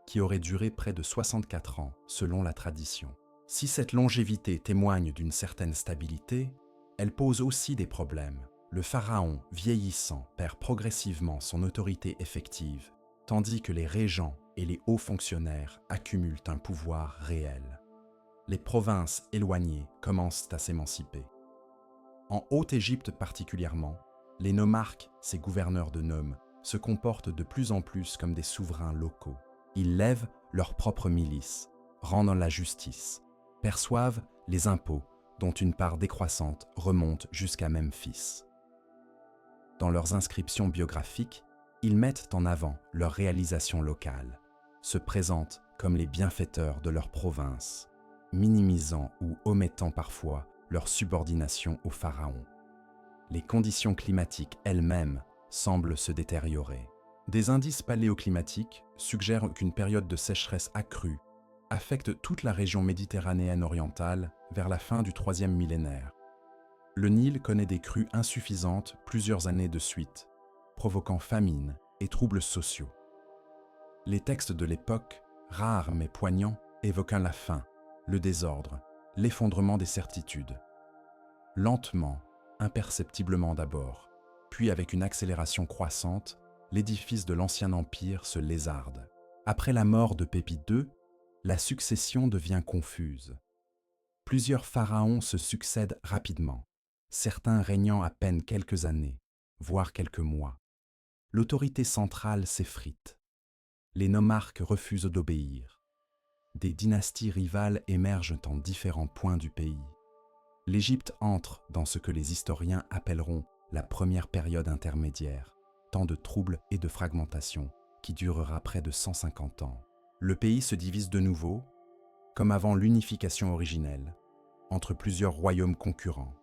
qui aurait duré près de 64 ans selon la tradition. Si cette longévité témoigne d'une certaine stabilité, elle pose aussi des problèmes. Le pharaon, vieillissant, perd progressivement son autorité effective, tandis que les régents et les hauts fonctionnaires accumulent un pouvoir réel. Les provinces éloignées commencent à s'émanciper. En Haute-Égypte particulièrement, les nomarques, ces gouverneurs de noms, se comportent de plus en plus comme des souverains locaux. Ils lèvent leurs propres milices, rendent la justice, perçoivent les impôts, dont une part décroissante remonte jusqu'à Memphis. Dans leurs inscriptions biographiques, ils mettent en avant leurs réalisations locales, se présentent comme les bienfaiteurs de leur province, minimisant ou omettant parfois leur subordination au pharaon. Les conditions climatiques elles-mêmes semblent se détériorer. Des indices paléoclimatiques suggèrent qu'une période de sécheresse accrue affecte toute la région méditerranéenne orientale vers la fin du IIIe millénaire. Le Nil connaît des crues insuffisantes plusieurs années de suite, provoquant famine et troubles sociaux. Les textes de l'époque, rares mais poignants, évoquent la faim, le désordre, l'effondrement des certitudes. Lentement, imperceptiblement d'abord, puis avec une accélération croissante, l'édifice de l'Ancien Empire se lézarde. Après la mort de Pépi II, la succession devient confuse. Plusieurs pharaons se succèdent rapidement, certains régnant à peine quelques années, voire quelques mois. L'autorité centrale s'effrite. Les nomarques refusent d'obéir. Des dynasties rivales émergent en différents points du pays. L'Égypte entre dans ce que les historiens appelleront la première période intermédiaire, temps de troubles et de fragmentation qui durera près de 150 ans. Le pays se divise de nouveau, comme avant l'unification originelle, entre plusieurs royaumes concurrents.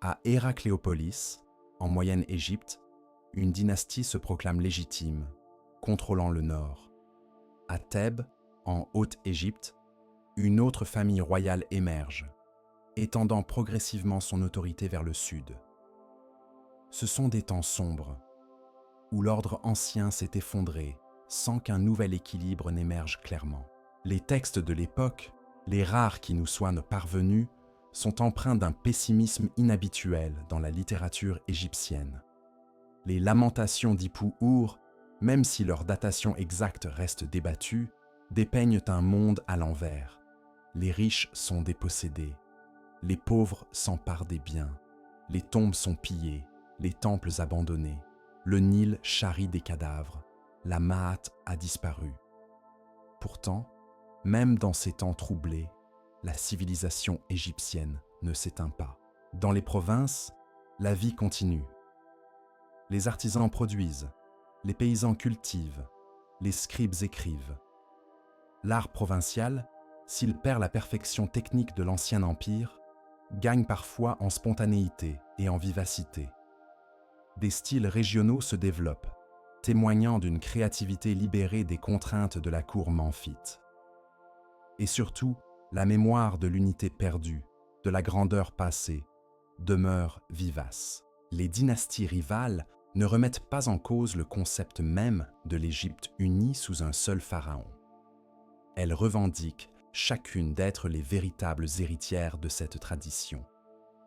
À Héracléopolis, en Moyenne Égypte, une dynastie se proclame légitime, contrôlant le nord. À Thèbes, en Haute-Égypte, une autre famille royale émerge, étendant progressivement son autorité vers le sud. Ce sont des temps sombres, où l'ordre ancien s'est effondré sans qu'un nouvel équilibre n'émerge clairement. Les textes de l'époque, les rares qui nous soient parvenus, sont empreints d'un pessimisme inhabituel dans la littérature égyptienne. Les lamentations d'Hippu-Ur, même si leur datation exacte reste débattue, dépeignent un monde à l'envers. Les riches sont dépossédés, les pauvres s'emparent des biens, les tombes sont pillées, les temples abandonnés, le Nil charrie des cadavres, la Maat a disparu. Pourtant, même dans ces temps troublés, la civilisation égyptienne ne s'éteint pas. Dans les provinces, la vie continue. Les artisans produisent, les paysans cultivent, les scribes écrivent. L'art provincial, s'il perd la perfection technique de l'Ancien Empire, gagne parfois en spontanéité et en vivacité. Des styles régionaux se développent, témoignant d'une créativité libérée des contraintes de la cour memphite. Et surtout, la mémoire de l'unité perdue, de la grandeur passée, demeure vivace. Les dynasties rivales ne remettent pas en cause le concept même de l'Égypte unie sous un seul pharaon. Elles revendiquent chacune d'être les véritables héritières de cette tradition,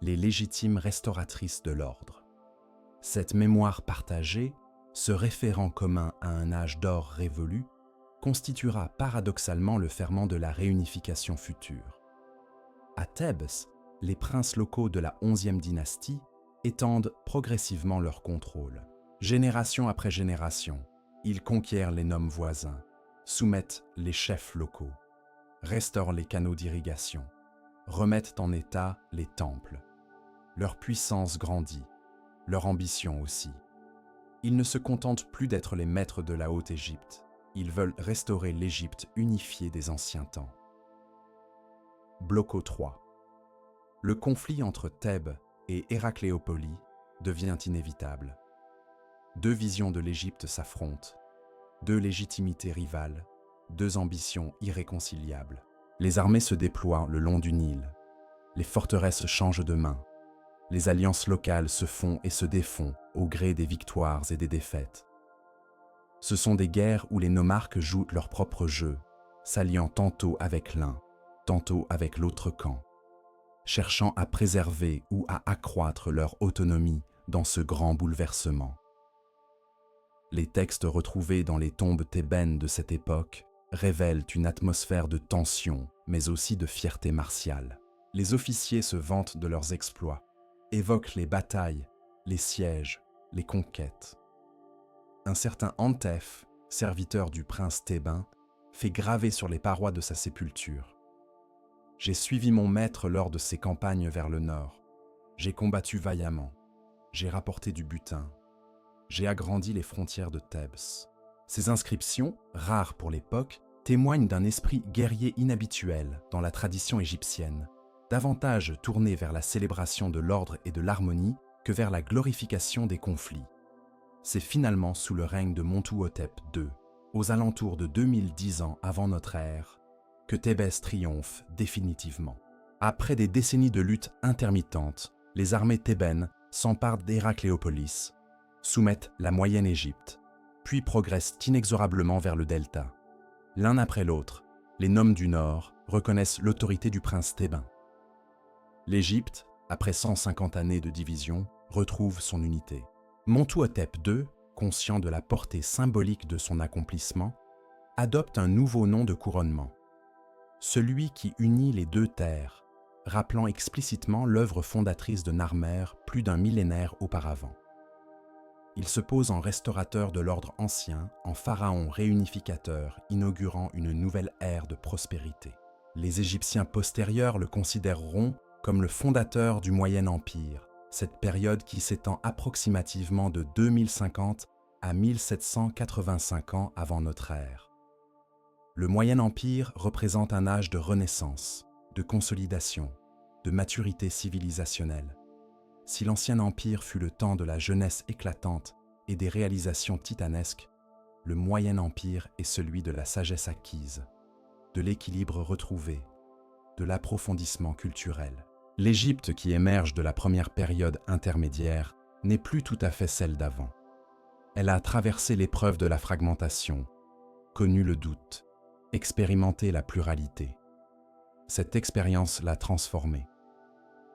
les légitimes restauratrices de l'ordre. Cette mémoire partagée, ce référent commun à un âge d'or révolu, constituera paradoxalement le ferment de la réunification future. À Thèbes, les princes locaux de la 11e dynastie étendent progressivement leur contrôle. Génération après génération, ils conquièrent les noms voisins, soumettent les chefs locaux, restaurent les canaux d'irrigation, remettent en état les temples. Leur puissance grandit, leur ambition aussi. Ils ne se contentent plus d'être les maîtres de la Haute-Égypte, ils veulent restaurer l'Égypte unifiée des anciens temps. Bloco 3. Le conflit entre Thèbes et Héracléopolis devient inévitable. Deux visions de l'Égypte s'affrontent, deux légitimités rivales, deux ambitions irréconciliables. Les armées se déploient le long du Nil, les forteresses changent de main, les alliances locales se font et se défont au gré des victoires et des défaites. Ce sont des guerres où les nomarques jouent leur propre jeu, s'alliant tantôt avec l'un, tantôt avec l'autre camp, cherchant à préserver ou à accroître leur autonomie dans ce grand bouleversement. Les textes retrouvés dans les tombes thébaines de cette époque révèlent une atmosphère de tension, mais aussi de fierté martiale. Les officiers se vantent de leurs exploits, évoquent les batailles, les sièges, les conquêtes. Un certain Antef, serviteur du prince thébain, fait graver sur les parois de sa sépulture: « J'ai suivi mon maître lors de ses campagnes vers le nord. J'ai combattu vaillamment. J'ai rapporté du butin. J'ai agrandi les frontières de Thèbes. » Ces inscriptions, rares pour l'époque, témoignent d'un esprit guerrier inhabituel dans la tradition égyptienne, davantage tournée vers la célébration de l'ordre et de l'harmonie que vers la glorification des conflits. C'est finalement sous le règne de Montuhotep II, aux alentours de 2010 ans avant notre ère, que Thébès triomphe définitivement. Après des décennies de lutte intermittente, les armées thébaines s'emparent d'Héracléopolis, soumettent la Moyenne Égypte, puis progressent inexorablement vers le delta. L'un après l'autre, les noms du Nord reconnaissent l'autorité du prince thébain. L'Égypte, après 150 années de division, retrouve son unité. Montuhotep II, conscient de la portée symbolique de son accomplissement, adopte un nouveau nom de couronnement, celui qui unit les deux terres, rappelant explicitement l'œuvre fondatrice de Narmer plus d'un millénaire auparavant. Il se pose en restaurateur de l'ordre ancien, en pharaon réunificateur, inaugurant une nouvelle ère de prospérité. Les Égyptiens postérieurs le considéreront comme le fondateur du Moyen Empire, cette période qui s'étend approximativement de 2050 à 1785 ans avant notre ère. Le Moyen Empire représente un âge de renaissance, de consolidation, de maturité civilisationnelle. Si l'Ancien Empire fut le temps de la jeunesse éclatante et des réalisations titanesques, le Moyen Empire est celui de la sagesse acquise, de l'équilibre retrouvé, de l'approfondissement culturel. L'Égypte qui émerge de la première période intermédiaire n'est plus tout à fait celle d'avant. Elle a traversé l'épreuve de la fragmentation, connu le doute, expérimenté la pluralité. Cette expérience l'a transformée.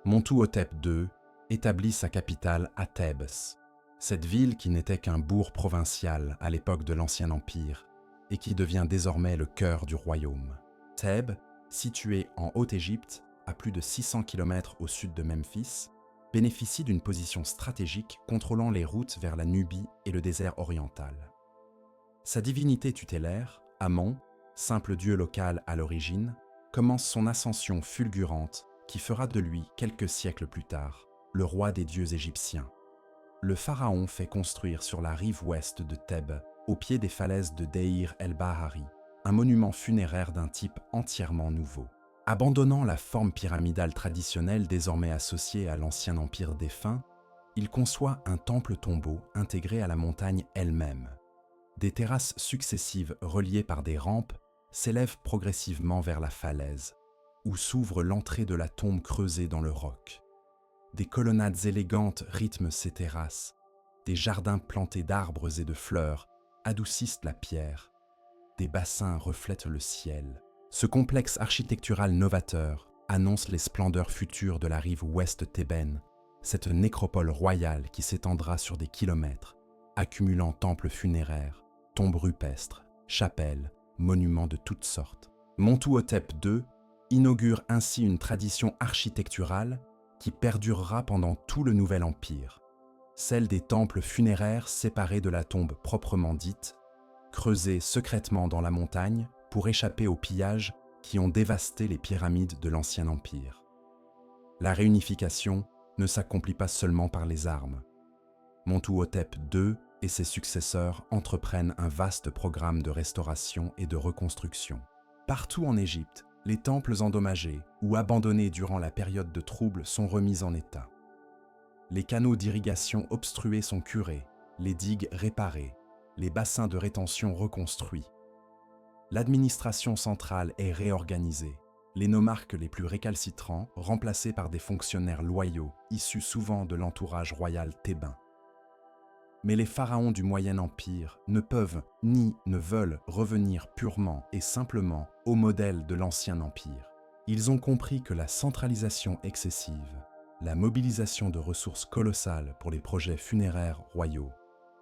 Montuhotep II établit sa capitale à Thèbes, cette ville qui n'était qu'un bourg provincial à l'époque de l'Ancien Empire et qui devient désormais le cœur du royaume. Thèbes, située en Haute-Égypte, à plus de 600 km au sud de Memphis, bénéficie d'une position stratégique contrôlant les routes vers la Nubie et le désert oriental. Sa divinité tutélaire, Amon, simple dieu local à l'origine, commence son ascension fulgurante qui fera de lui, quelques siècles plus tard, le roi des dieux égyptiens. Le pharaon fait construire sur la rive ouest de Thèbes, au pied des falaises de Deir el-Bahari, un monument funéraire d'un type entièrement nouveau. Abandonnant la forme pyramidale traditionnelle désormais associée à l'ancien empire défunt, il conçoit un temple-tombeau intégré à la montagne elle-même. Des terrasses successives reliées par des rampes s'élèvent progressivement vers la falaise, où s'ouvre l'entrée de la tombe creusée dans le roc. Des colonnades élégantes rythment ces terrasses, des jardins plantés d'arbres et de fleurs adoucissent la pierre, des bassins reflètent le ciel. Ce complexe architectural novateur annonce les splendeurs futures de la rive ouest thébaine, cette nécropole royale qui s'étendra sur des kilomètres, accumulant temples funéraires, tombes rupestres, chapelles, monuments de toutes sortes. Montuhotep II inaugure ainsi une tradition architecturale qui perdurera pendant tout le Nouvel Empire, celle des temples funéraires séparés de la tombe proprement dite, creusés secrètement dans la montagne pour échapper aux pillages qui ont dévasté les pyramides de l'Ancien Empire. La réunification ne s'accomplit pas seulement par les armes. Montuhotep II et ses successeurs entreprennent un vaste programme de restauration et de reconstruction. Partout en Égypte, les temples endommagés ou abandonnés durant la période de troubles sont remis en état. Les canaux d'irrigation obstrués sont curés, les digues réparées, les bassins de rétention reconstruits. L'administration centrale est réorganisée, les nomarques les plus récalcitrants remplacés par des fonctionnaires loyaux, issus souvent de l'entourage royal thébain. Mais les pharaons du Moyen Empire ne peuvent ni ne veulent revenir purement et simplement au modèle de l'Ancien Empire. Ils ont compris que la centralisation excessive, la mobilisation de ressources colossales pour les projets funéraires royaux,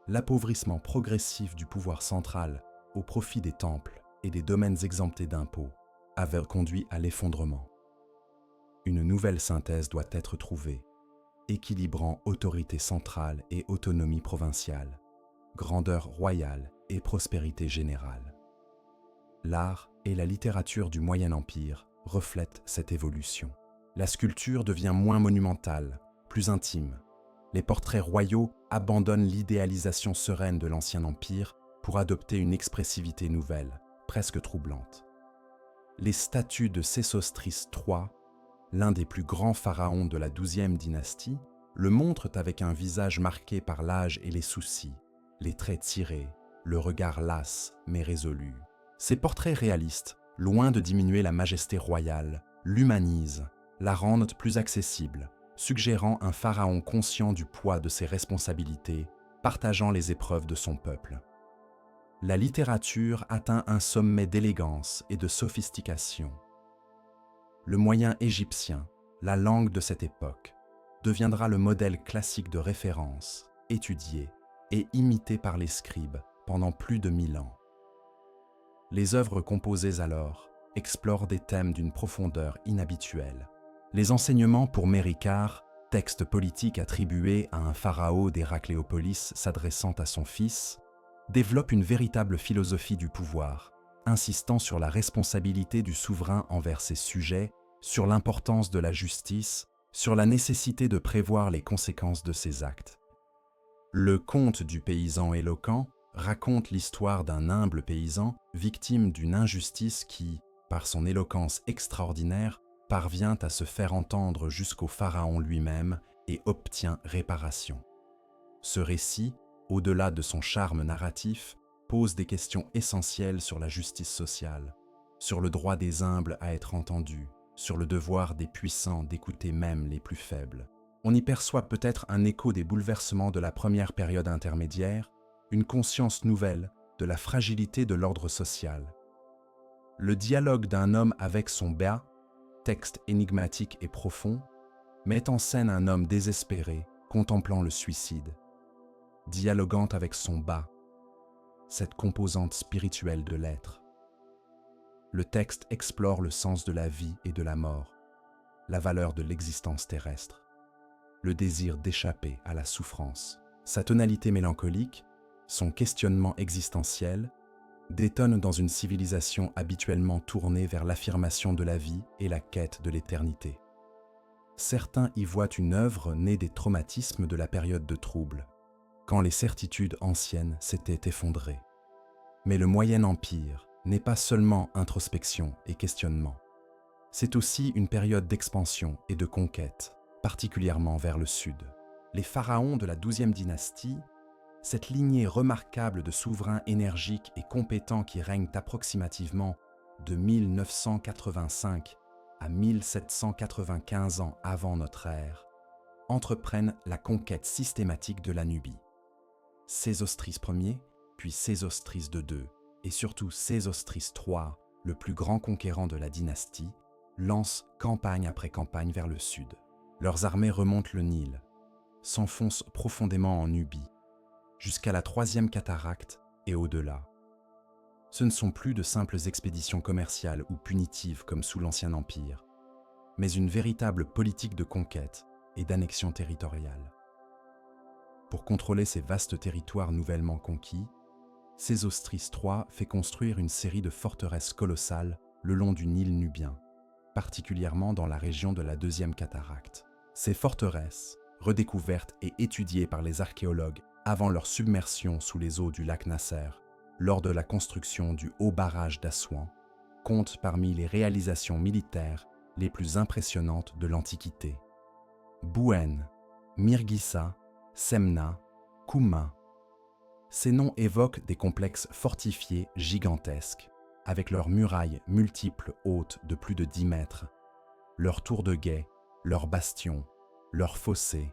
l'appauvrissement progressif du pouvoir central au profit des temples et des domaines exemptés d'impôts avaient conduit à l'effondrement. Une nouvelle synthèse doit être trouvée, équilibrant autorité centrale et autonomie provinciale, grandeur royale et prospérité générale. L'art et la littérature du Moyen Empire reflètent cette évolution. La sculpture devient moins monumentale, plus intime. Les portraits royaux abandonnent l'idéalisation sereine de l'Ancien Empire pour adopter une expressivité nouvelle, presque troublante. Les statues de Sésostris III, l'un des plus grands pharaons de la 12e dynastie, le montrent avec un visage marqué par l'âge et les soucis, les traits tirés, le regard las mais résolu. Ces portraits réalistes, loin de diminuer la majesté royale, l'humanisent, la rendent plus accessible, suggérant un pharaon conscient du poids de ses responsabilités, partageant les épreuves de son peuple. La littérature atteint un sommet d'élégance et de sophistication. Le moyen égyptien, la langue de cette époque, deviendra le modèle classique de référence, étudié et imité par les scribes pendant plus de 1000 ans. Les œuvres composées alors explorent des thèmes d'une profondeur inhabituelle. Les enseignements pour Méricare, texte politique attribué à un pharaon d'Héracléopolis s'adressant à son fils, développent une véritable philosophie du pouvoir, insistant sur la responsabilité du souverain envers ses sujets, sur l'importance de la justice, sur la nécessité de prévoir les conséquences de ses actes. Le conte du paysan éloquent raconte l'histoire d'un humble paysan victime d'une injustice qui, par son éloquence extraordinaire, parvient à se faire entendre jusqu'au pharaon lui-même et obtient réparation. Ce récit, au-delà de son charme narratif, pose des questions essentielles sur la justice sociale, sur le droit des humbles à être entendus, sur le devoir des puissants d'écouter même les plus faibles. On y perçoit peut-être un écho des bouleversements de la première période intermédiaire, une conscience nouvelle de la fragilité de l'ordre social. Le dialogue d'un homme avec son bâ, texte énigmatique et profond, met en scène un homme désespéré, contemplant le suicide, dialoguant avec son bâ, cette composante spirituelle de l'être. Le texte explore le sens de la vie et de la mort, la valeur de l'existence terrestre, le désir d'échapper à la souffrance. Sa tonalité mélancolique, son questionnement existentiel, détonne dans une civilisation habituellement tournée vers l'affirmation de la vie et la quête de l'éternité. Certains y voient une œuvre née des traumatismes de la période de trouble, quand les certitudes anciennes s'étaient effondrées. Mais le Moyen Empire n'est pas seulement introspection et questionnement. C'est aussi une période d'expansion et de conquête, particulièrement vers le sud. Les pharaons de la 12e dynastie, cette lignée remarquable de souverains énergiques et compétents qui règnent approximativement de 1985 à 1795 ans avant notre ère, entreprennent la conquête systématique de la Nubie. Sésostris Ier, puis Sésostris II, et surtout Sésostris III, le plus grand conquérant de la dynastie, lancent campagne après campagne vers le sud. Leurs armées remontent le Nil, s'enfoncent profondément en Nubie, jusqu'à la 3e cataracte et au-delà. Ce ne sont plus de simples expéditions commerciales ou punitives comme sous l'Ancien Empire, mais une véritable politique de conquête et d'annexion territoriale. Pour contrôler ces vastes territoires nouvellement conquis, Sésostris III fait construire une série de forteresses colossales le long du Nil nubien, particulièrement dans la région de la 2e cataracte. Ces forteresses, redécouvertes et étudiées par les archéologues avant leur submersion sous les eaux du lac Nasser, lors de la construction du haut barrage d'Assouan, comptent parmi les réalisations militaires les plus impressionnantes de l'Antiquité. Bouhen, Mirgissa, Semna, Kouma. Ces noms évoquent des complexes fortifiés gigantesques, avec leurs murailles multiples hautes de plus de 10 mètres, leurs tours de guet, leurs bastions, leurs fossés,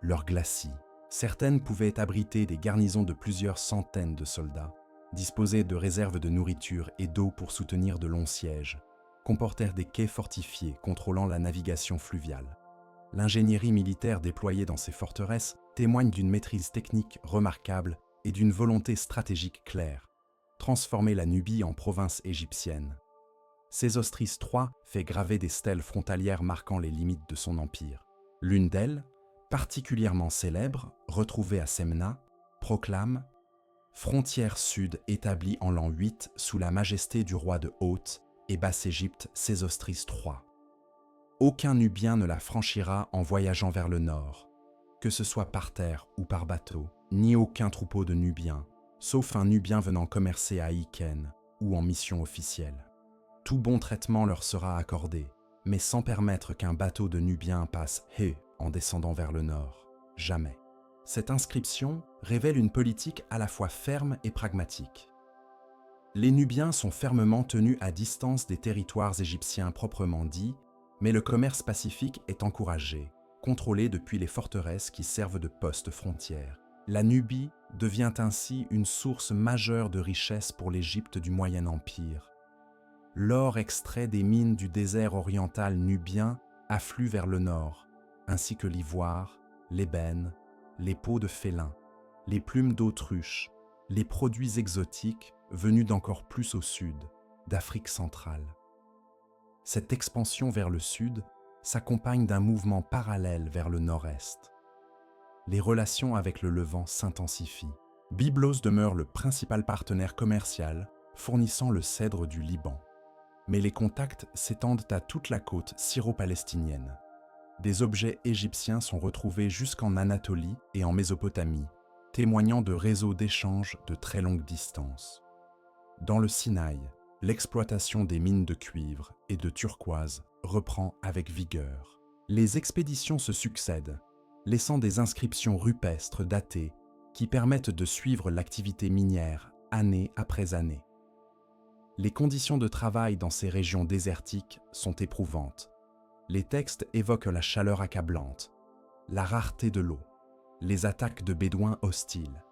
leurs glacis. Certaines pouvaient abriter des garnisons de plusieurs centaines de soldats, disposaient de réserves de nourriture et d'eau pour soutenir de longs sièges, comportèrent des quais fortifiés contrôlant la navigation fluviale. L'ingénierie militaire déployée dans ces forteresses témoigne d'une maîtrise technique remarquable et d'une volonté stratégique claire, transformer la Nubie en province égyptienne. Sésostris III fait graver des stèles frontalières marquant les limites de son empire. L'une d'elles, particulièrement célèbre, retrouvée à Semna, proclame « Frontière sud établie en l'an 8 sous la majesté du roi de Haute et Basse-Égypte Sésostris III. Aucun Nubien ne la franchira en voyageant vers le nord, que ce soit par terre ou par bateau, ni aucun troupeau de Nubiens, sauf un Nubien venant commercer à Iken ou en mission officielle. Tout bon traitement leur sera accordé, mais sans permettre qu'un bateau de Nubiens passe en descendant vers le nord. Jamais. Cette inscription révèle une politique à la fois ferme et pragmatique. Les Nubiens sont fermement tenus à distance des territoires égyptiens proprement dits, mais le commerce pacifique est encouragé, contrôlé depuis les forteresses qui servent de postes frontières. La Nubie devient ainsi une source majeure de richesse pour l'Égypte du Moyen Empire. L'or extrait des mines du désert oriental nubien afflue vers le nord, ainsi que l'ivoire, l'ébène, les peaux de félin, les plumes d'autruche, les produits exotiques venus d'encore plus au sud, d'Afrique centrale. Cette expansion vers le sud s'accompagne d'un mouvement parallèle vers le nord-est. Les relations avec le Levant s'intensifient. Byblos demeure le principal partenaire commercial, fournissant le cèdre du Liban. Mais les contacts s'étendent à toute la côte syro-palestinienne. Des objets égyptiens sont retrouvés jusqu'en Anatolie et en Mésopotamie, témoignant de réseaux d'échanges de très longue distance. Dans le Sinaï, l'exploitation des mines de cuivre et de turquoise reprend avec vigueur. Les expéditions se succèdent, laissant des inscriptions rupestres datées qui permettent de suivre l'activité minière année après année. Les conditions de travail dans ces régions désertiques sont éprouvantes. Les textes évoquent la chaleur accablante, la rareté de l'eau, les attaques de bédouins hostiles.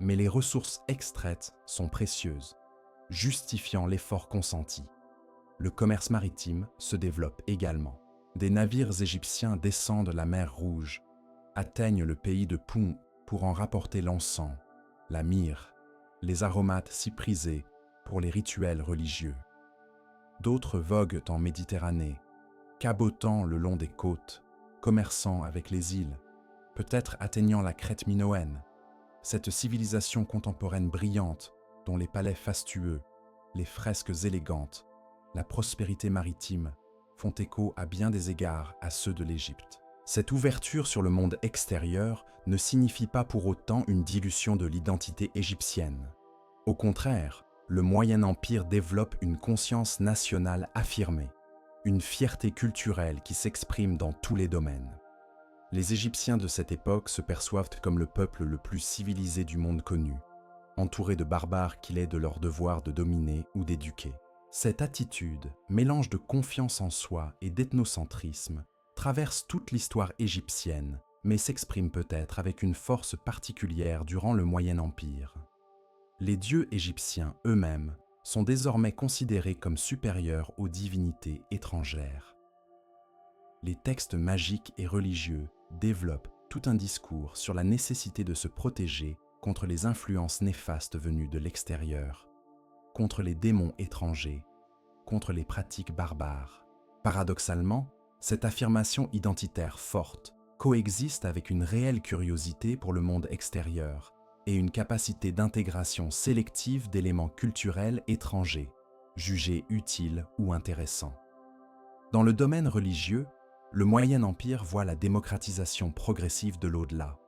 Mais les ressources extraites sont précieuses, justifiant l'effort consenti. Le commerce maritime se développe également. Des navires égyptiens descendent la mer Rouge, atteignent le pays de Poum pour en rapporter l'encens, la myrrhe, les aromates si prisés pour les rituels religieux. D'autres voguent en Méditerranée, cabotant le long des côtes, commerçant avec les îles, peut-être atteignant la Crète minoenne, cette civilisation contemporaine brillante dont les palais fastueux, les fresques élégantes, la prospérité maritime font écho à bien des égards à ceux de l'Égypte. Cette ouverture sur le monde extérieur ne signifie pas pour autant une dilution de l'identité égyptienne. Au contraire, le Moyen Empire développe une conscience nationale affirmée, une fierté culturelle qui s'exprime dans tous les domaines. Les Égyptiens de cette époque se perçoivent comme le peuple le plus civilisé du monde connu, entouré de barbares qu'il est de leur devoir de dominer ou d'éduquer. Cette attitude, mélange de confiance en soi et d'ethnocentrisme, traverse toute l'histoire égyptienne, mais s'exprime peut-être avec une force particulière durant le Moyen Empire. Les dieux égyptiens eux-mêmes sont désormais considérés comme supérieurs aux divinités étrangères. Les textes magiques et religieux développent tout un discours sur la nécessité de se protéger contre les influences néfastes venues de l'extérieur, contre les démons étrangers, contre les pratiques barbares. Paradoxalement, cette affirmation identitaire forte coexiste avec une réelle curiosité pour le monde extérieur et une capacité d'intégration sélective d'éléments culturels étrangers, jugés utiles ou intéressants. Dans le domaine religieux, le Moyen Empire voit la démocratisation progressive de l'au-delà.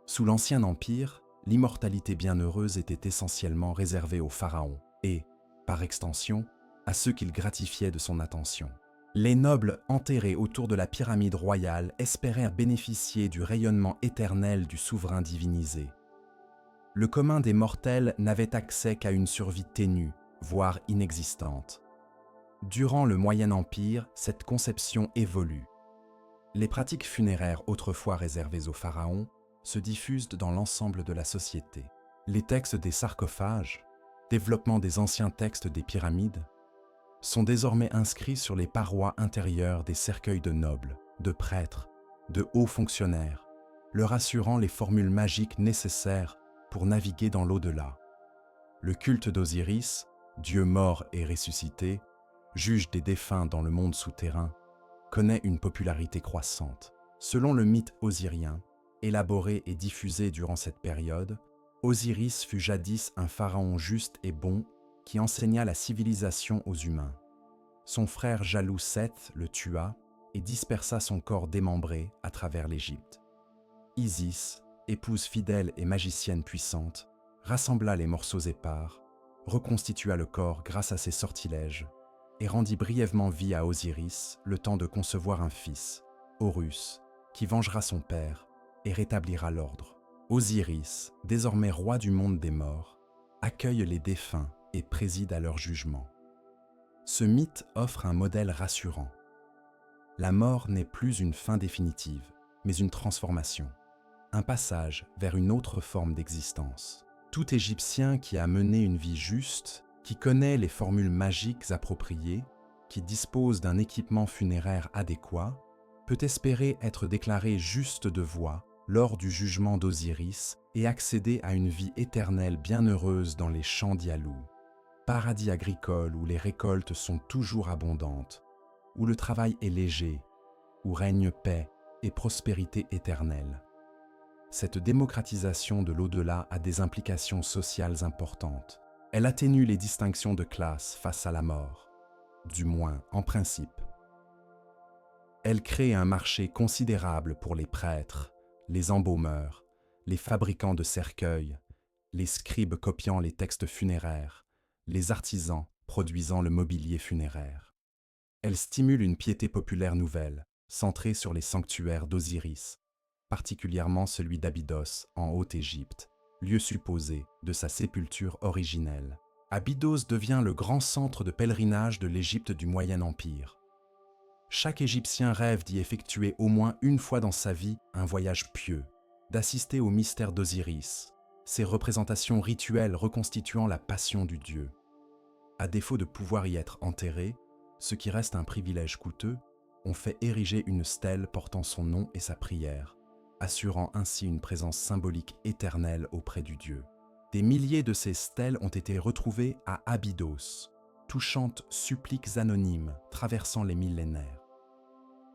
Sous l'Ancien Empire, l'immortalité bienheureuse était essentiellement réservée aux pharaons et, par extension, à ceux qu'il gratifiait de son attention. Les nobles enterrés autour de la pyramide royale espérèrent bénéficier du rayonnement éternel du souverain divinisé. Le commun des mortels n'avait accès qu'à une survie ténue, voire inexistante. Durant le Moyen Empire, cette conception évolue. Les pratiques funéraires autrefois réservées aux pharaons se diffusent dans l'ensemble de la société. Les textes des sarcophages, développement des anciens textes des pyramides, sont désormais inscrits sur les parois intérieures des cercueils de nobles, de prêtres, de hauts fonctionnaires, leur assurant les formules magiques nécessaires pour naviguer dans l'au-delà. Le culte d'Osiris, dieu mort et ressuscité, juge des défunts dans le monde souterrain, connaît une popularité croissante. Selon le mythe osirien, élaboré et diffusé durant cette période, Osiris fut jadis un pharaon juste et bon qui enseigna la civilisation aux humains. Son frère jaloux Seth le tua et dispersa son corps démembré à travers l'Égypte. Isis, épouse fidèle et magicienne puissante, rassembla les morceaux épars, reconstitua le corps grâce à ses sortilèges, et rendit brièvement vie à Osiris le temps de concevoir un fils, Horus, qui vengera son père et rétablira l'ordre. Osiris, désormais roi du monde des morts, accueille les défunts et préside à leur jugement. Ce mythe offre un modèle rassurant. La mort n'est plus une fin définitive, mais une transformation, un passage vers une autre forme d'existence. Tout Égyptien qui a mené une vie juste, qui connaît les formules magiques appropriées, qui dispose d'un équipement funéraire adéquat, peut espérer être déclaré juste de voix lors du jugement d'Osiris et accéder à une vie éternelle bienheureuse dans les champs d'Ialou, paradis agricole où les récoltes sont toujours abondantes, où le travail est léger, où règne paix et prospérité éternelle. Cette démocratisation de l'au-delà a des implications sociales importantes. Elle atténue les distinctions de classe face à la mort, du moins en principe. Elle crée un marché considérable pour les prêtres, les embaumeurs, les fabricants de cercueils, les scribes copiant les textes funéraires, les artisans produisant le mobilier funéraire. Elle stimule une piété populaire nouvelle, centrée sur les sanctuaires d'Osiris, particulièrement celui d'Abydos en Haute-Égypte, lieu supposé de sa sépulture originelle. Abydos devient le grand centre de pèlerinage de l'Égypte du Moyen Empire. Chaque Égyptien rêve d'y effectuer au moins une fois dans sa vie un voyage pieux, d'assister au mystère d'Osiris, ces représentations rituelles reconstituant la passion du dieu. À défaut de pouvoir y être enterré, ce qui reste un privilège coûteux, on fait ériger une stèle portant son nom et sa prière, assurant ainsi une présence symbolique éternelle auprès du dieu. Des milliers de ces stèles ont été retrouvées à Abydos, touchantes suppliques anonymes traversant les millénaires.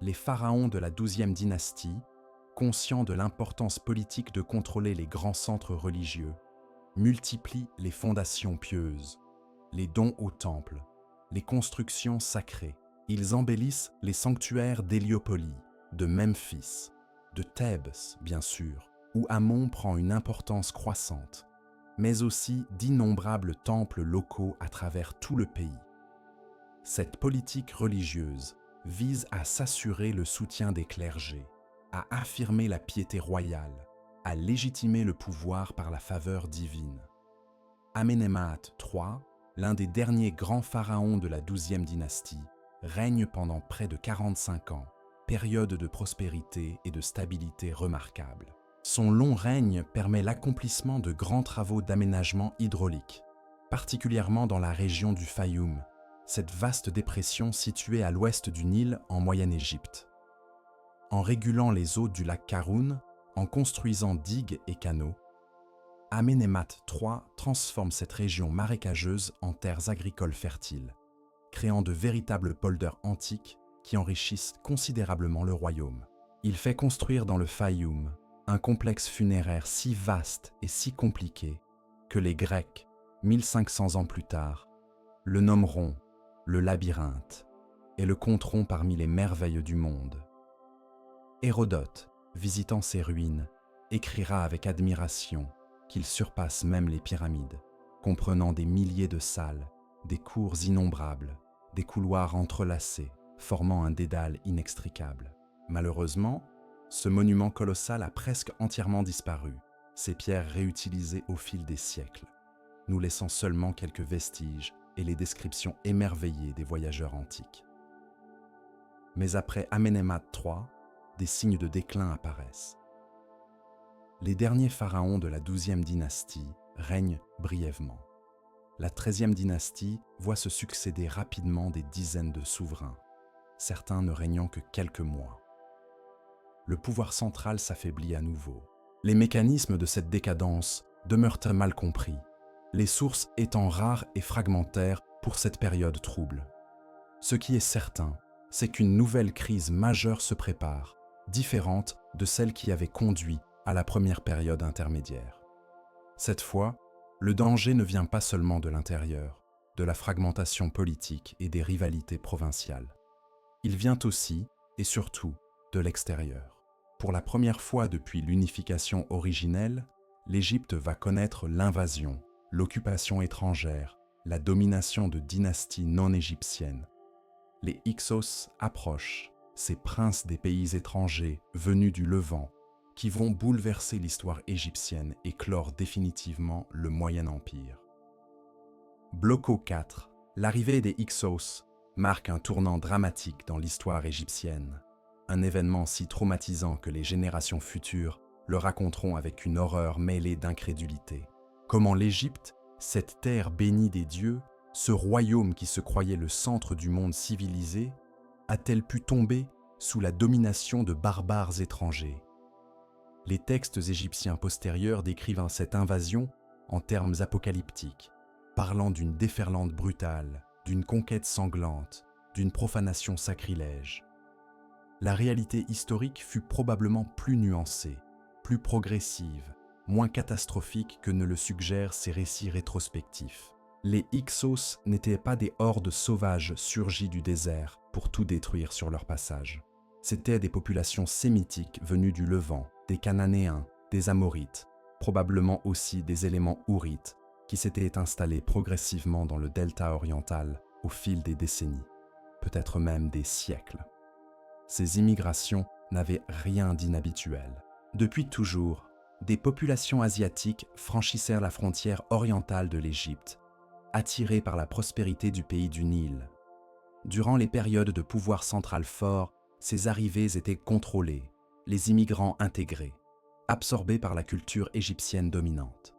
Les pharaons de la 12e dynastie, conscients de l'importance politique de contrôler les grands centres religieux, multiplient les fondations pieuses, les dons au temple, les constructions sacrées. Ils embellissent les sanctuaires d'Héliopolie, de Memphis, de Thèbes, bien sûr, où Amon prend une importance croissante, mais aussi d'innombrables temples locaux à travers tout le pays. Cette politique religieuse vise à s'assurer le soutien des clergés, à affirmer la piété royale, à légitimer le pouvoir par la faveur divine. Amenemhat III, l'un des derniers grands pharaons de la 12e dynastie, règne pendant près de 45 ans, période de prospérité et de stabilité remarquable. Son long règne permet l'accomplissement de grands travaux d'aménagement hydraulique, particulièrement dans la région du Fayoum, cette vaste dépression située à l'ouest du Nil en Moyenne-Égypte. En régulant les eaux du lac Karoun, en construisant digues et canaux, Amenemhat III transforme cette région marécageuse en terres agricoles fertiles, créant de véritables polders antiques qui enrichissent considérablement le royaume. Il fait construire dans le Fayoum un complexe funéraire si vaste et si compliqué que les Grecs, 1500 ans plus tard, le nommeront le labyrinthe et le compteront parmi les merveilles du monde. Hérodote, visitant ces ruines, écrira avec admiration qu'il surpasse même les pyramides, comprenant des milliers de salles, des cours innombrables, des couloirs entrelacés, formant un dédale inextricable. Malheureusement, ce monument colossal a presque entièrement disparu, ses pierres réutilisées au fil des siècles, nous laissant seulement quelques vestiges et les descriptions émerveillées des voyageurs antiques. Mais après Amenemhat III, des signes de déclin apparaissent. Les derniers pharaons de la 12e dynastie règnent brièvement. La 13e dynastie voit se succéder rapidement des dizaines de souverains, certains ne régnant que quelques mois. Le pouvoir central s'affaiblit à nouveau. Les mécanismes de cette décadence demeurent mal compris, les sources étant rares et fragmentaires pour cette période trouble. Ce qui est certain, c'est qu'une nouvelle crise majeure se prépare, différente de celle qui avait conduit à la première période intermédiaire. Cette fois, le danger ne vient pas seulement de l'intérieur, de la fragmentation politique et des rivalités provinciales. Il vient aussi, et surtout, de l'extérieur. Pour la première fois depuis l'unification originelle, l'Égypte va connaître l'invasion, l'occupation étrangère, la domination de dynasties non égyptiennes. Les Hyksos approchent, ces princes des pays étrangers venus du Levant, qui vont bouleverser l'histoire égyptienne et clore définitivement le Moyen Empire. Bloco IV, l'arrivée des Hyksos marque un tournant dramatique dans l'histoire égyptienne, un événement si traumatisant que les générations futures le raconteront avec une horreur mêlée d'incrédulité. Comment l'Égypte, cette terre bénie des dieux, ce royaume qui se croyait le centre du monde civilisé, a-t-elle pu tomber sous la domination de barbares étrangers? Les textes égyptiens postérieurs décrivent cette invasion en termes apocalyptiques, parlant d'une déferlante brutale, d'une conquête sanglante, d'une profanation sacrilège. La réalité historique fut probablement plus nuancée, plus progressive, moins catastrophique que ne le suggèrent ces récits rétrospectifs. Les Hyksos n'étaient pas des hordes sauvages surgies du désert pour tout détruire sur leur passage. C'étaient des populations sémitiques venues du Levant, des Cananéens, des Amorites, probablement aussi des éléments hourites qui s'étaient installés progressivement dans le delta oriental au fil des décennies, peut-être même des siècles. Ces immigrations n'avaient rien d'inhabituel. Depuis toujours, des populations asiatiques franchissèrent la frontière orientale de l'Égypte, attirées par la prospérité du pays du Nil. Durant les périodes de pouvoir central fort, ces arrivées étaient contrôlées, les immigrants intégrés, absorbés par la culture égyptienne dominante.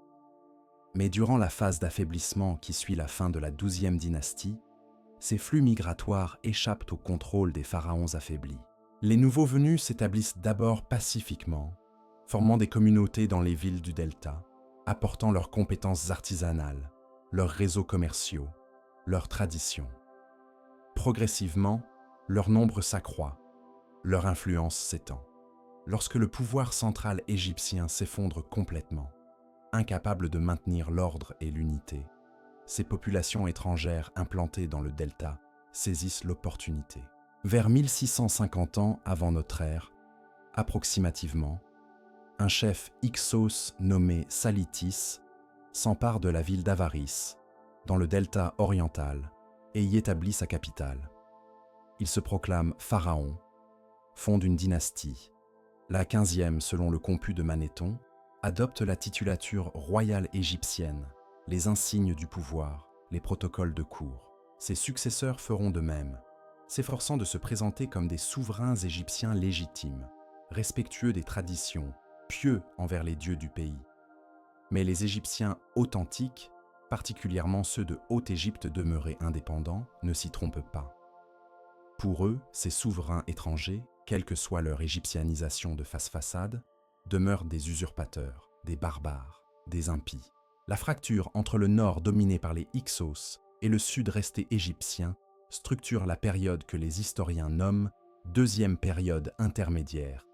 Mais durant la phase d'affaiblissement qui suit la fin de la 12e dynastie, ces flux migratoires échappent au contrôle des pharaons affaiblis. Les nouveaux venus s'établissent d'abord pacifiquement, formant des communautés dans les villes du delta, apportant leurs compétences artisanales, leurs réseaux commerciaux, leurs traditions. Progressivement, leur nombre s'accroît, leur influence s'étend. Lorsque le pouvoir central égyptien s'effondre complètement, incapable de maintenir l'ordre et l'unité, ces populations étrangères implantées dans le delta saisissent l'opportunité. Vers 1650 ans avant notre ère, approximativement, un chef Hyksos nommé Salitis s'empare de la ville d'Avaris, dans le delta oriental, et y établit sa capitale. Il se proclame pharaon, fonde une dynastie. La 15e, selon le comput de Manéthon, adopte la titulature royale égyptienne, les insignes du pouvoir, les protocoles de cour. Ses successeurs feront de même, s'efforçant de se présenter comme des souverains égyptiens légitimes, respectueux des traditions, pieux envers les dieux du pays. Mais les Égyptiens authentiques, particulièrement ceux de Haute-Égypte demeurés indépendants, ne s'y trompent pas. Pour eux, ces souverains étrangers, quelle que soit leur égyptianisation de face-façade, demeurent des usurpateurs, des barbares, des impies. La fracture entre le nord dominé par les Hyksos et le sud resté égyptien structure la période que les historiens nomment deuxième période intermédiaire,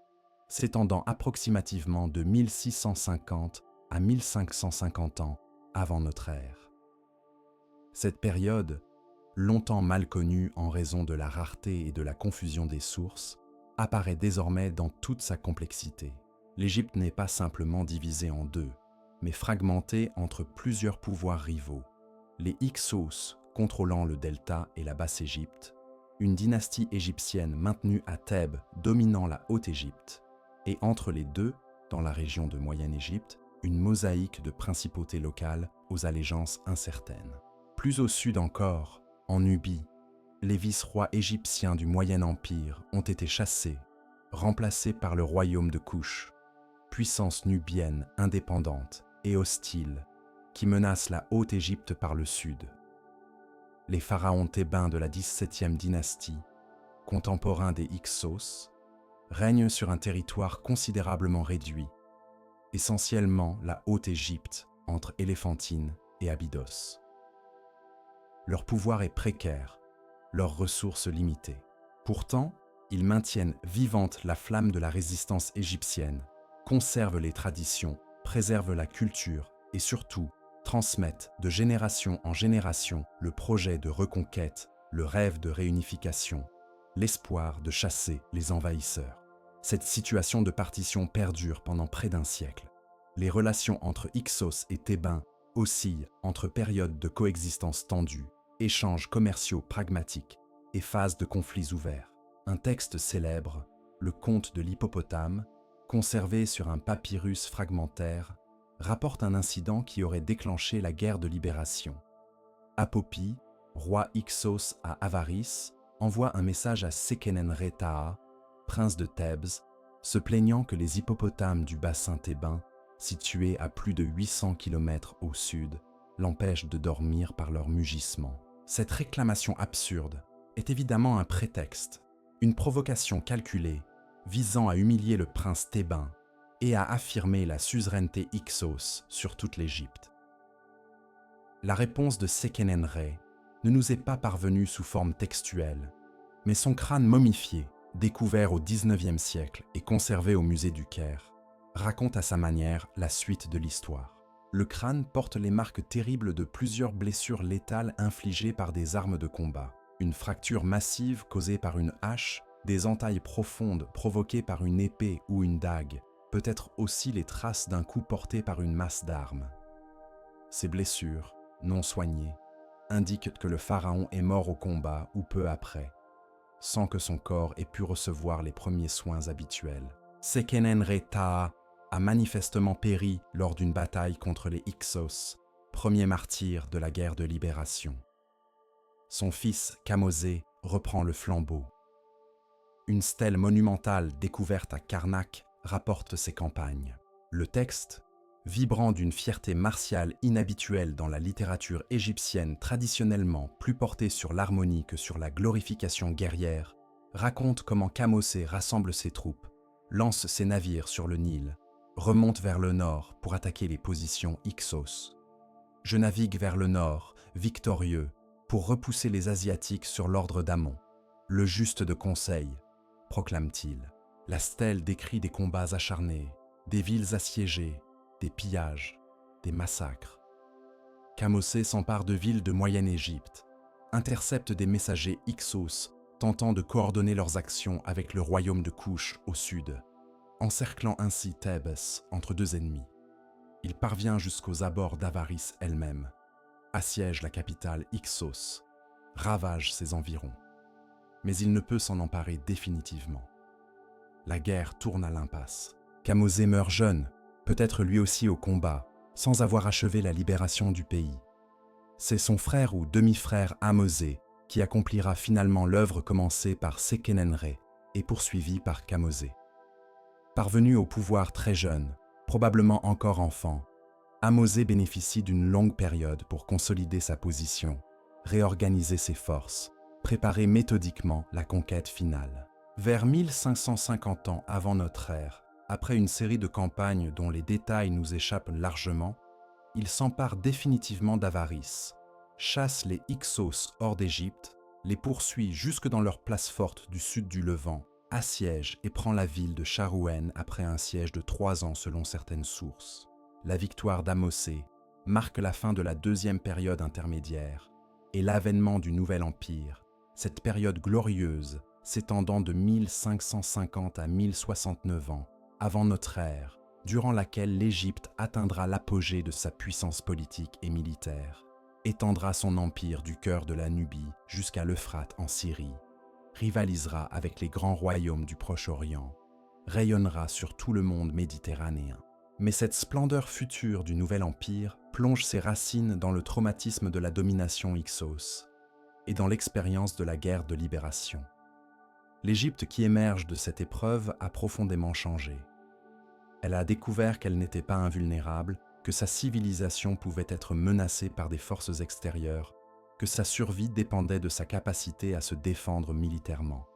s'étendant approximativement de 1650 à 1550 ans avant notre ère. Cette période, longtemps mal connue en raison de la rareté et de la confusion des sources, apparaît désormais dans toute sa complexité. L'Égypte n'est pas simplement divisée en deux, mais fragmentée entre plusieurs pouvoirs rivaux. Les Hyksos contrôlant le delta et la Basse-Égypte, une dynastie égyptienne maintenue à Thèbes dominant la Haute-Égypte, et entre les deux, dans la région de Moyenne-Égypte, une mosaïque de principautés locales aux allégeances incertaines. Plus au sud encore, en Nubie, les vice-rois égyptiens du Moyen Empire ont été chassés, remplacés par le royaume de Kouch, puissance nubienne indépendante et hostile qui menace la Haute-Égypte par le sud. Les pharaons thébains de la 17e dynastie, contemporains des Hyksos, règnent sur un territoire considérablement réduit, essentiellement la Haute-Égypte entre Éléphantine et Abydos. Leur pouvoir est précaire, leurs ressources limitées. Pourtant, ils maintiennent vivante la flamme de la résistance égyptienne, conservent les traditions, préservent la culture et surtout transmettent de génération en génération le projet de reconquête, le rêve de réunification, l'espoir de chasser les envahisseurs. Cette situation de partition perdure pendant près d'un siècle. Les relations entre Hyksos et Thébains oscille entre périodes de coexistence tendue, échanges commerciaux pragmatiques et phases de conflits ouverts. Un texte célèbre, le Conte de l'Hippopotame, conservé sur un papyrus fragmentaire, rapporte un incident qui aurait déclenché la guerre de libération. Apopi, roi Hyksos à Avaris, envoie un message à Seqenenre-Taha, prince de Thèbes, se plaignant que les hippopotames du bassin thébain, situés à plus de 800 km au sud, l'empêchent de dormir par leur mugissement. Cette réclamation absurde est évidemment un prétexte, une provocation calculée visant à humilier le prince thébain et à affirmer la suzeraineté Hyksos sur toute l'Égypte. La réponse de Seqenenre ne nous est pas parvenue sous forme textuelle, mais son crâne momifié, découvert au XIXe siècle et conservé au musée du Caire, raconte à sa manière la suite de l'histoire. Le crâne porte les marques terribles de plusieurs blessures létales infligées par des armes de combat, une fracture massive causée par une hache, des entailles profondes provoquées par une épée ou une dague, peut-être aussi les traces d'un coup porté par une masse d'armes. Ces blessures, non soignées, indiquent que le pharaon est mort au combat ou peu après, sans que son corps ait pu recevoir les premiers soins habituels. Seqenenre-Taha a manifestement péri lors d'une bataille contre les Hyksos, premier martyr de la guerre de libération. Son fils Kamosé reprend le flambeau. Une stèle monumentale découverte à Karnak rapporte ces campagnes. Le texte, vibrant d'une fierté martiale inhabituelle dans la littérature égyptienne traditionnellement plus portée sur l'harmonie que sur la glorification guerrière, raconte comment Kamosé rassemble ses troupes, lance ses navires sur le Nil, remonte vers le nord pour attaquer les positions Hyksos. Je navigue vers le nord, victorieux, pour repousser les Asiatiques sur l'ordre d'Amon, le juste de conseil, proclame-t-il. La stèle décrit des combats acharnés, des villes assiégées, des pillages, des massacres. Kamosé s'empare de villes de Moyenne-Égypte, intercepte des messagers Hyksos tentant de coordonner leurs actions avec le royaume de Couche au sud, encerclant ainsi Thèbes entre deux ennemis. Il parvient jusqu'aux abords d'Avaris elle-même, assiège la capitale Hyksos, ravage ses environs. Mais il ne peut s'en emparer définitivement. La guerre tourne à l'impasse. Kamosé meurt jeune, peut-être lui aussi au combat, sans avoir achevé la libération du pays. C'est son frère ou demi-frère Ahmosé qui accomplira finalement l'œuvre commencée par Seqenenre et poursuivie par Kamosé. Parvenu au pouvoir très jeune, probablement encore enfant, Ahmosé bénéficie d'une longue période pour consolider sa position, réorganiser ses forces, préparer méthodiquement la conquête finale. Vers 1550 ans avant notre ère, après une série de campagnes dont les détails nous échappent largement, il s'empare définitivement d'Avaris, chasse les Hyksos hors d'Égypte, les poursuit jusque dans leur place forte du sud du Levant, assiège et prend la ville de Charouen après un siège de 3 ans selon certaines sources. La victoire d'Ahmosé marque la fin de la deuxième période intermédiaire et l'avènement du Nouvel Empire, cette période glorieuse s'étendant de 1550 à 1069 ans avant notre ère, durant laquelle l'Égypte atteindra l'apogée de sa puissance politique et militaire, étendra son empire du cœur de la Nubie jusqu'à l'Euphrate en Syrie, rivalisera avec les grands royaumes du Proche-Orient, rayonnera sur tout le monde méditerranéen. Mais cette splendeur future du Nouvel Empire plonge ses racines dans le traumatisme de la domination Hyksos et dans l'expérience de la guerre de libération. L'Égypte qui émerge de cette épreuve a profondément changé. Elle a découvert qu'elle n'était pas invulnérable, que sa civilisation pouvait être menacée par des forces extérieures, que sa survie dépendait de sa capacité à se défendre militairement.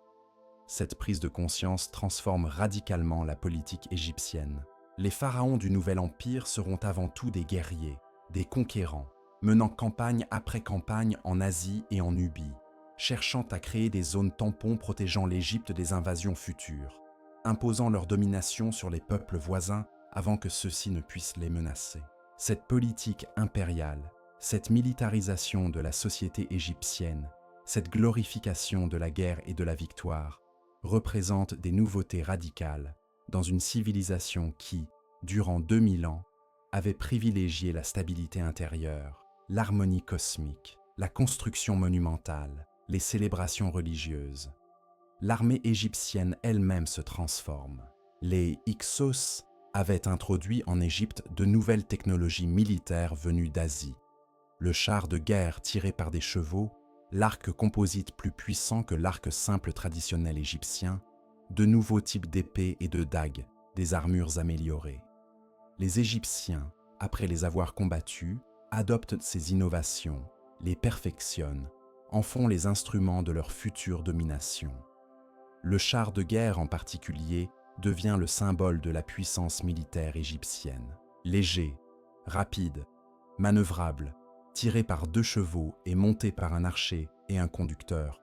Cette prise de conscience transforme radicalement la politique égyptienne. Les pharaons du Nouvel Empire seront avant tout des guerriers, des conquérants, menant campagne après campagne en Asie et en Nubie, cherchant à créer des zones tampons protégeant l'Égypte des invasions futures, imposant leur domination sur les peuples voisins avant que ceux-ci ne puissent les menacer. Cette politique impériale, cette militarisation de la société égyptienne, cette glorification de la guerre et de la victoire, représentent des nouveautés radicales dans une civilisation qui, durant 2000 ans, avait privilégié la stabilité intérieure, l'harmonie cosmique, la construction monumentale, les célébrations religieuses. L'armée égyptienne elle-même se transforme. Les Hyksos avaient introduit en Égypte de nouvelles technologies militaires venues d'Asie. Le char de guerre tiré par des chevaux, l'arc composite plus puissant que l'arc simple traditionnel égyptien, de nouveaux types d'épées et de dagues, des armures améliorées. Les Égyptiens, après les avoir combattus, adoptent ces innovations, les perfectionnent, en font les instruments de leur future domination. Le char de guerre en particulier devient le symbole de la puissance militaire égyptienne. Léger, rapide, manœuvrable, tiré par 2 chevaux et monté par un archer et un conducteur.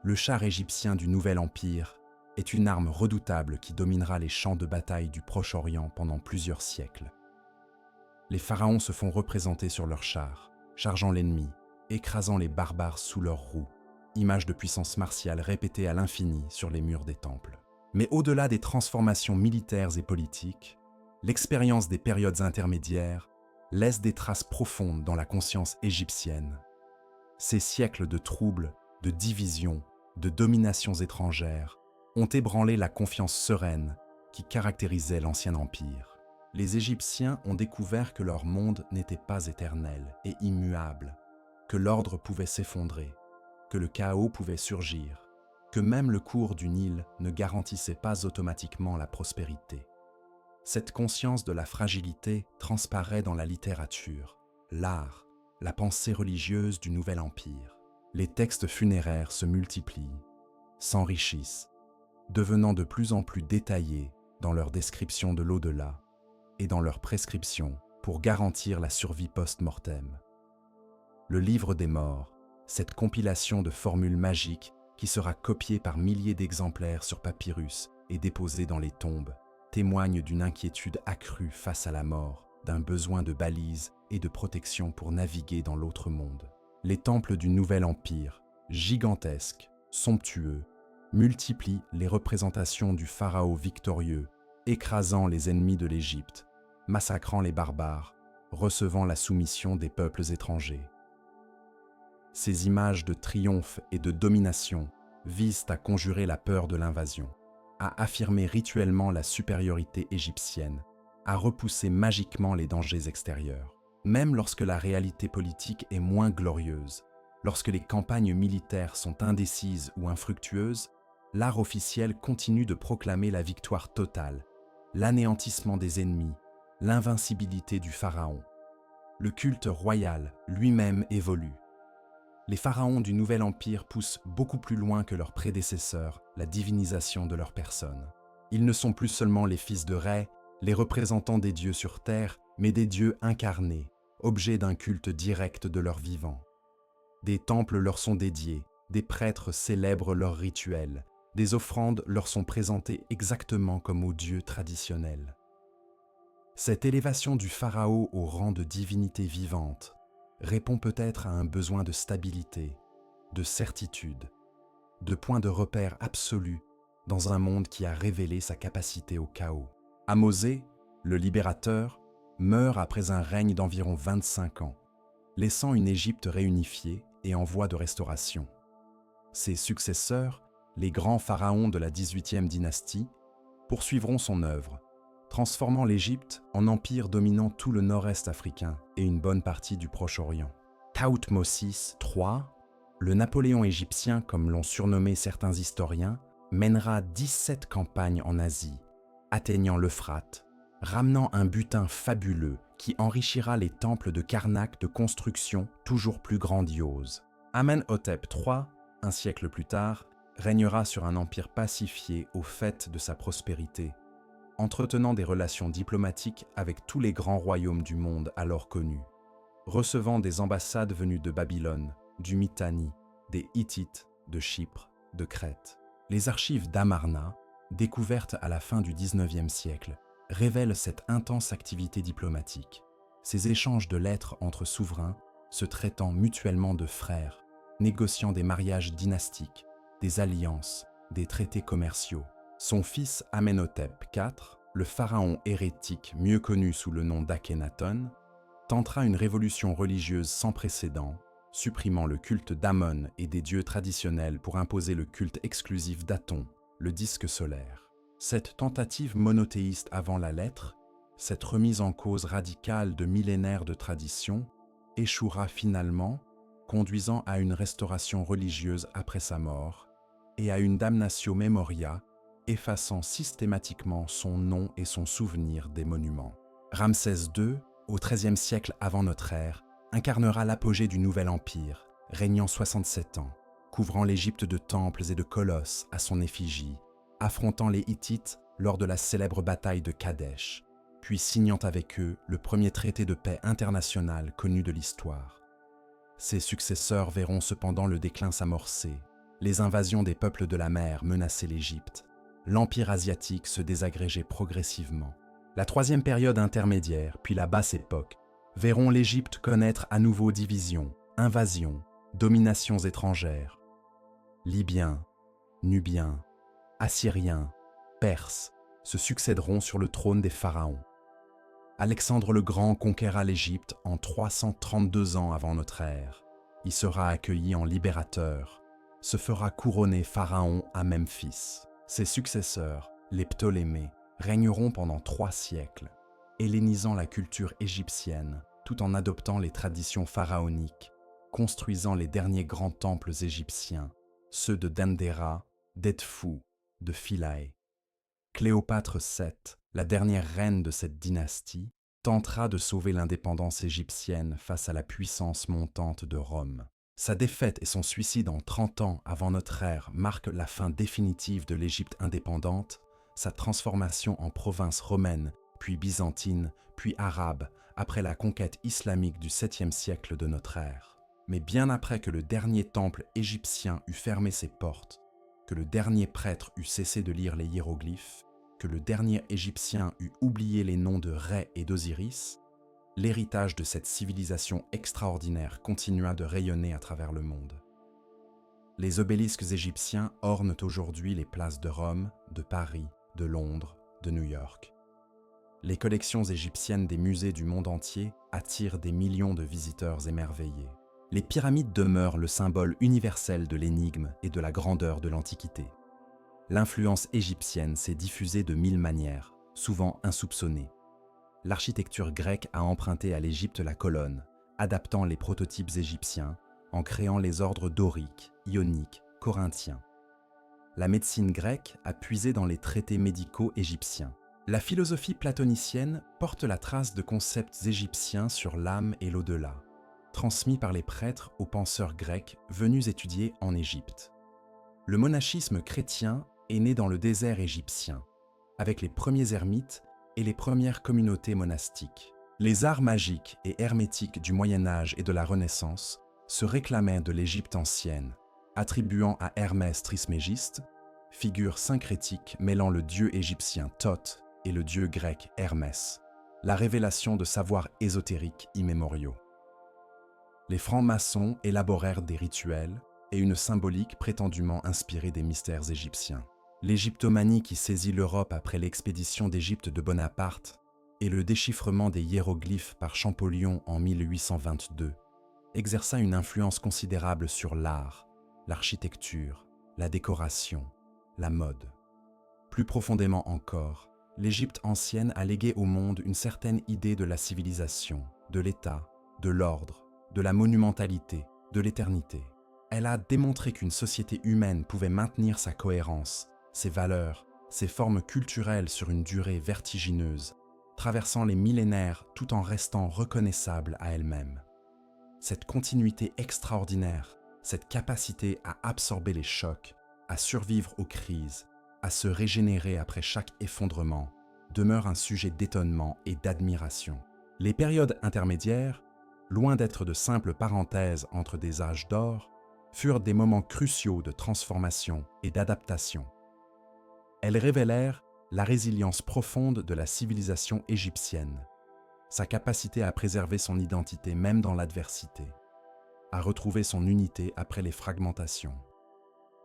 Le char égyptien du Nouvel Empire est une arme redoutable qui dominera les champs de bataille du Proche-Orient pendant plusieurs siècles. Les pharaons se font représenter sur leurs chars, chargeant l'ennemi, écrasant les barbares sous leurs roues, image de puissance martiale répétée à l'infini sur les murs des temples. Mais au-delà des transformations militaires et politiques, l'expérience des périodes intermédiaires laisse des traces profondes dans la conscience égyptienne. Ces siècles de troubles, de divisions, de dominations étrangères ont ébranlé la confiance sereine qui caractérisait l'ancien empire. Les Égyptiens ont découvert que leur monde n'était pas éternel et immuable, que l'ordre pouvait s'effondrer, que le chaos pouvait surgir, que même le cours du Nil ne garantissait pas automatiquement la prospérité. Cette conscience de la fragilité transparaît dans la littérature, l'art, la pensée religieuse du Nouvel Empire. Les textes funéraires se multiplient, s'enrichissent, devenant de plus en plus détaillés dans leur description de l'au-delà et dans leurs prescriptions pour garantir la survie post-mortem. Le livre des morts, cette compilation de formules magiques qui sera copiée par milliers d'exemplaires sur papyrus et déposée dans les tombes, témoigne d'une inquiétude accrue face à la mort, d'un besoin de balises et de protection pour naviguer dans l'autre monde. Les temples du Nouvel Empire, gigantesques, somptueux, multiplient les représentations du pharaon victorieux, écrasant les ennemis de l'Égypte, massacrant les barbares, recevant la soumission des peuples étrangers. Ces images de triomphe et de domination visent à conjurer la peur de l'invasion, à affirmer rituellement la supériorité égyptienne, à repousser magiquement les dangers extérieurs. Même lorsque la réalité politique est moins glorieuse, lorsque les campagnes militaires sont indécises ou infructueuses, l'art officiel continue de proclamer la victoire totale, l'anéantissement des ennemis, l'invincibilité du pharaon. Le culte royal lui-même évolue. Les pharaons du Nouvel Empire poussent beaucoup plus loin que leurs prédécesseurs la divinisation de leur personne. Ils ne sont plus seulement les fils de Rê, les représentants des dieux sur terre, mais des dieux incarnés, objets d'un culte direct de leur vivant. Des temples leur sont dédiés, des prêtres célèbrent leurs rituels, des offrandes leur sont présentées exactement comme aux dieux traditionnels. Cette élévation du pharaon au rang de divinité vivante répond peut-être à un besoin de stabilité, de certitude, de point de repère absolu dans un monde qui a révélé sa capacité au chaos. Ahmosé, le libérateur, meurt après un règne d'environ 25 ans, laissant une Égypte réunifiée et en voie de restauration. Ses successeurs, les grands pharaons de la 18e dynastie, poursuivront son œuvre, transformant l'Égypte en empire dominant tout le nord-est africain et une bonne partie du Proche-Orient. Thoutmôsis III, le Napoléon égyptien comme l'ont surnommé certains historiens, mènera 17 campagnes en Asie, atteignant l'Euphrate, ramenant un butin fabuleux qui enrichira les temples de Karnak de constructions toujours plus grandioses. Amenhotep III, un siècle plus tard, régnera sur un empire pacifié au faîte de sa prospérité, entretenant des relations diplomatiques avec tous les grands royaumes du monde alors connus, recevant des ambassades venues de Babylone, du Mitanni, des Hittites, de Chypre, de Crète. Les archives d'Amarna, découvertes à la fin du XIXe siècle, révèlent cette intense activité diplomatique, ces échanges de lettres entre souverains se traitant mutuellement de frères, négociant des mariages dynastiques, des alliances, des traités commerciaux. Son fils Amenhotep IV le pharaon hérétique mieux connu sous le nom d'Akhenaton, tentera une révolution religieuse sans précédent, supprimant le culte d'Amon et des dieux traditionnels pour imposer le culte exclusif d'Aton, le disque solaire. Cette tentative monothéiste avant la lettre, cette remise en cause radicale de millénaires de tradition, échouera finalement, conduisant à une restauration religieuse après sa mort et à une damnatio memoria, effaçant systématiquement son nom et son souvenir des monuments. Ramsès II, au XIIIe siècle avant notre ère, incarnera l'apogée du Nouvel Empire, régnant 67 ans, couvrant l'Égypte de temples et de colosses à son effigie, affrontant les Hittites lors de la célèbre bataille de Kadesh, puis signant avec eux le premier traité de paix international connu de l'histoire. Ses successeurs verront cependant le déclin s'amorcer, les invasions des peuples de la mer menacer l'Égypte, l'Empire asiatique se désagréger progressivement. La troisième période intermédiaire, puis la basse époque, verront l'Égypte connaître à nouveau divisions, invasions, dominations étrangères. Libyens, Nubiens, Assyriens, Perses se succéderont sur le trône des pharaons. Alexandre le Grand conquérera l'Égypte en 332 ans avant notre ère. Il sera accueilli en libérateur, se fera couronner pharaon à Memphis. Ses successeurs, les Ptolémées, régneront pendant 3 siècles, hellénisant la culture égyptienne tout en adoptant les traditions pharaoniques, construisant les derniers grands temples égyptiens, ceux de Dendera, d'Edfou, de Philae. Cléopâtre VII, la dernière reine de cette dynastie, tentera de sauver l'indépendance égyptienne face à la puissance montante de Rome. Sa défaite et son suicide en 30 ans avant notre ère marquent la fin définitive de l'Égypte indépendante, sa transformation en province romaine, puis byzantine, puis arabe, après la conquête islamique du 7e siècle de notre ère. Mais bien après que le dernier temple égyptien eut fermé ses portes, que le dernier prêtre eut cessé de lire les hiéroglyphes, que le dernier Égyptien eut oublié les noms de Rê et d'Osiris, l'héritage de cette civilisation extraordinaire continua de rayonner à travers le monde. Les obélisques égyptiens ornent aujourd'hui les places de Rome, de Paris, de Londres, de New York. Les collections égyptiennes des musées du monde entier attirent des millions de visiteurs émerveillés. Les pyramides demeurent le symbole universel de l'énigme et de la grandeur de l'Antiquité. L'influence égyptienne s'est diffusée de 1000 manières, souvent insoupçonnées. L'architecture grecque a emprunté à l'Égypte la colonne, adaptant les prototypes égyptiens, en créant les ordres doriques, ioniques, corinthiens. La médecine grecque a puisé dans les traités médicaux égyptiens. La philosophie platonicienne porte la trace de concepts égyptiens sur l'âme et l'au-delà, transmis par les prêtres aux penseurs grecs venus étudier en Égypte. Le monachisme chrétien est né dans le désert égyptien, avec les premiers ermites et les premières communautés monastiques. Les arts magiques et hermétiques du Moyen-Âge et de la Renaissance se réclamaient de l'Égypte ancienne, attribuant à Hermès Trismégiste, figure syncrétique mêlant le dieu égyptien Thoth et le dieu grec Hermès, la révélation de savoirs ésotériques immémoriaux. Les francs-maçons élaborèrent des rituels et une symbolique prétendument inspirée des mystères égyptiens. L'égyptomanie qui saisit l'Europe après l'expédition d'Égypte de Bonaparte et le déchiffrement des hiéroglyphes par Champollion en 1822 exerça une influence considérable sur l'art, l'architecture, la décoration, la mode. Plus profondément encore, l'Égypte ancienne a légué au monde une certaine idée de la civilisation, de l'État, de l'ordre, de la monumentalité, de l'éternité. Elle a démontré qu'une société humaine pouvait maintenir sa cohérence, ses valeurs, ses formes culturelles sur une durée vertigineuse, traversant les millénaires tout en restant reconnaissable à elle-même. Cette continuité extraordinaire, cette capacité à absorber les chocs, à survivre aux crises, à se régénérer après chaque effondrement, demeure un sujet d'étonnement et d'admiration. Les périodes intermédiaires, loin d'être de simples parenthèses entre des âges d'or, furent des moments cruciaux de transformation et d'adaptation. Elles révélèrent la résilience profonde de la civilisation égyptienne, sa capacité à préserver son identité même dans l'adversité, à retrouver son unité après les fragmentations,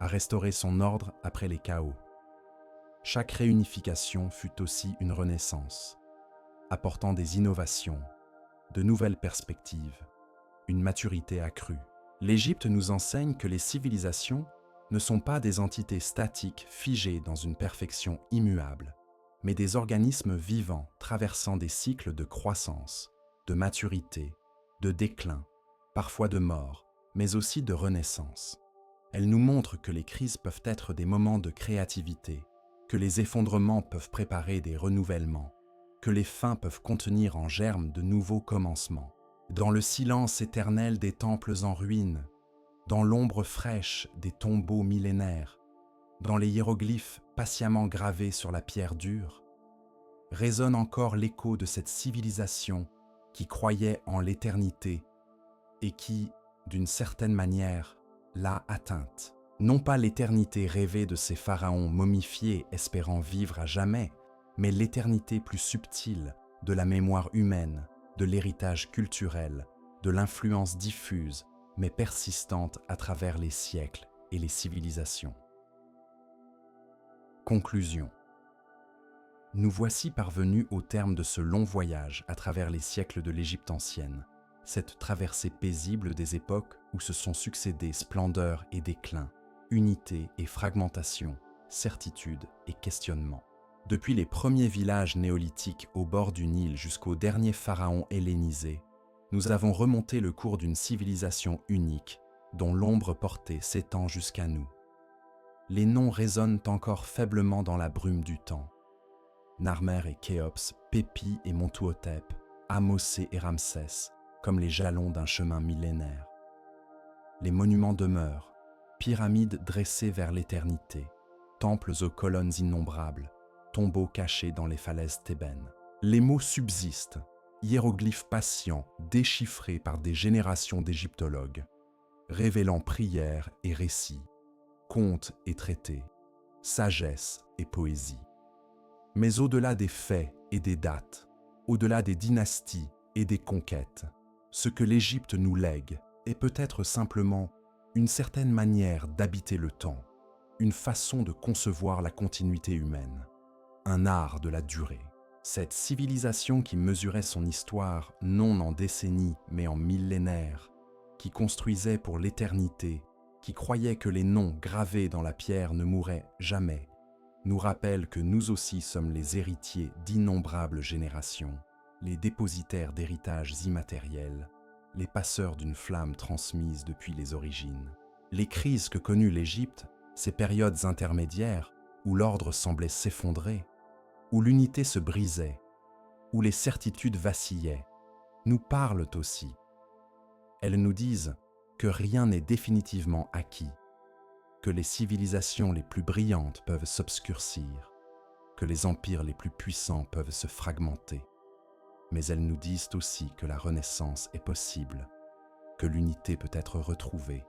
à restaurer son ordre après les chaos. chaque réunification fut aussi une renaissance, apportant des innovations, de nouvelles perspectives, une maturité accrue. L'Égypte nous enseigne que les civilisations ne sont pas des entités statiques figées dans une perfection immuable, mais des organismes vivants traversant des cycles de croissance, de maturité, de déclin, parfois de mort, mais aussi de renaissance. Elle nous montre que les crises peuvent être des moments de créativité, que les effondrements peuvent préparer des renouvellements, que les fins peuvent contenir en germe de nouveaux commencements. Dans le silence éternel des temples en ruine, dans l'ombre fraîche des tombeaux millénaires, dans les hiéroglyphes patiemment gravés sur la pierre dure, résonne encore l'écho de cette civilisation qui croyait en l'éternité et qui, d'une certaine manière, l'a atteinte. Non pas l'éternité rêvée de ces pharaons momifiés espérant vivre à jamais, mais l'éternité plus subtile de la mémoire humaine, de l'héritage culturel, de l'influence diffuse mais persistante à travers les siècles et les civilisations. Conclusion. Nous voici parvenus au terme de ce long voyage à travers les siècles de l'Égypte ancienne, cette traversée paisible des époques où se sont succédés splendeur et déclin, unité et fragmentation, certitude et questionnement. Depuis les premiers villages néolithiques au bord du Nil jusqu'aux derniers pharaons hellénisés, nous avons remonté le cours d'une civilisation unique dont l'ombre portée s'étend jusqu'à nous. Les noms résonnent encore faiblement dans la brume du temps. Narmer et Khéops, Pépi et Montuhotep, Amosé et Ramsès, comme les jalons d'un chemin millénaire. Les monuments demeurent, pyramides dressées vers l'éternité, temples aux colonnes innombrables, tombeaux cachés dans les falaises thébaines. Les mots subsistent, hiéroglyphes patients déchiffrés par des générations d'égyptologues, révélant prières et récits, contes et traités, sagesse et poésie. Mais au-delà des faits et des dates, au-delà des dynasties et des conquêtes, ce que l'Égypte nous lègue est peut-être simplement une certaine manière d'habiter le temps, une façon de concevoir la continuité humaine, un art de la durée. Cette civilisation qui mesurait son histoire non en décennies mais en millénaires, qui construisait pour l'éternité, qui croyait que les noms gravés dans la pierre ne mourraient jamais, nous rappelle que nous aussi sommes les héritiers d'innombrables générations, les dépositaires d'héritages immatériels, les passeurs d'une flamme transmise depuis les origines. Les crises que connut l'Égypte, ces périodes intermédiaires où l'ordre semblait s'effondrer, où l'unité se brisait, où les certitudes vacillaient, nous parlent aussi. Elles nous disent que rien n'est définitivement acquis, que les civilisations les plus brillantes peuvent s'obscurcir, que les empires les plus puissants peuvent se fragmenter. Mais elles nous disent aussi que la renaissance est possible, que l'unité peut être retrouvée,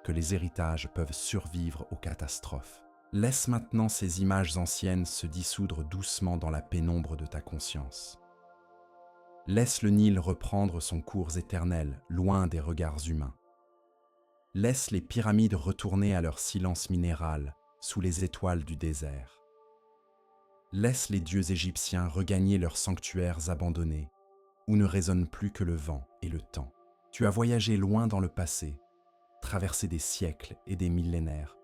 que les héritages peuvent survivre aux catastrophes. Laisse maintenant ces images anciennes se dissoudre doucement dans la pénombre de ta conscience. Laisse le Nil reprendre son cours éternel, loin des regards humains. Laisse les pyramides retourner à leur silence minéral sous les étoiles du désert. Laisse les dieux égyptiens regagner leurs sanctuaires abandonnés, où ne résonne plus que le vent et le temps. Tu as voyagé loin dans le passé, traversé des siècles et des millénaires,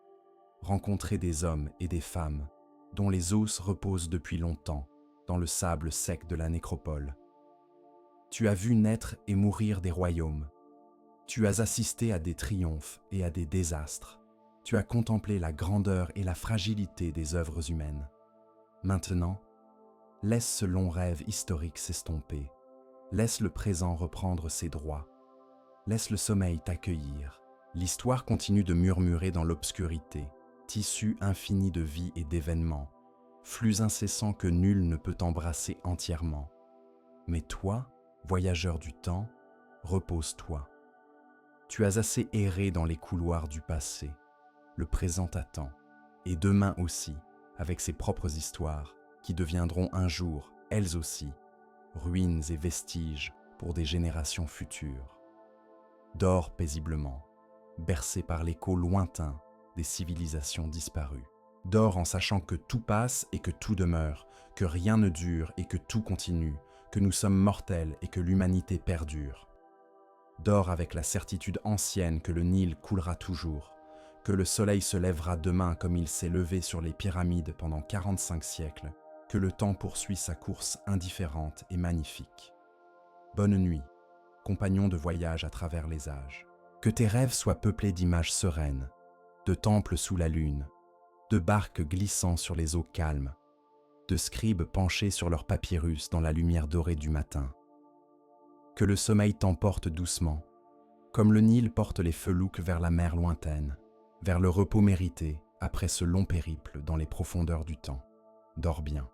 rencontré des hommes et des femmes dont les os reposent depuis longtemps dans le sable sec de la nécropole. Tu as vu naître et mourir des royaumes. Tu as assisté à des triomphes et à des désastres. Tu as contemplé la grandeur et la fragilité des œuvres humaines. Maintenant, laisse ce long rêve historique s'estomper. Laisse le présent reprendre ses droits. Laisse le sommeil t'accueillir. L'histoire continue de murmurer dans l'obscurité, tissu infini de vie et d'événements, flux incessant que nul ne peut embrasser entièrement. Mais toi, voyageur du temps, repose-toi. Tu as assez erré dans les couloirs du passé. Le présent t'attend, et demain aussi, avec ses propres histoires, qui deviendront un jour, elles aussi, ruines et vestiges pour des générations futures. Dors paisiblement, bercé par l'écho lointain des civilisations disparues. Dors en sachant que tout passe et que tout demeure, que rien ne dure et que tout continue, que nous sommes mortels et que l'humanité perdure. Dors avec la certitude ancienne que le Nil coulera toujours, que le soleil se lèvera demain comme il s'est levé sur les pyramides pendant 45 siècles, que le temps poursuit sa course indifférente et magnifique. Bonne nuit, compagnon de voyage à travers les âges. Que tes rêves soient peuplés d'images sereines, de temples sous la lune, de barques glissant sur les eaux calmes, de scribes penchés sur leurs papyrus dans la lumière dorée du matin. Que le sommeil t'emporte doucement, comme le Nil porte les felouks vers la mer lointaine, vers le repos mérité après ce long périple dans les profondeurs du temps. Dors bien.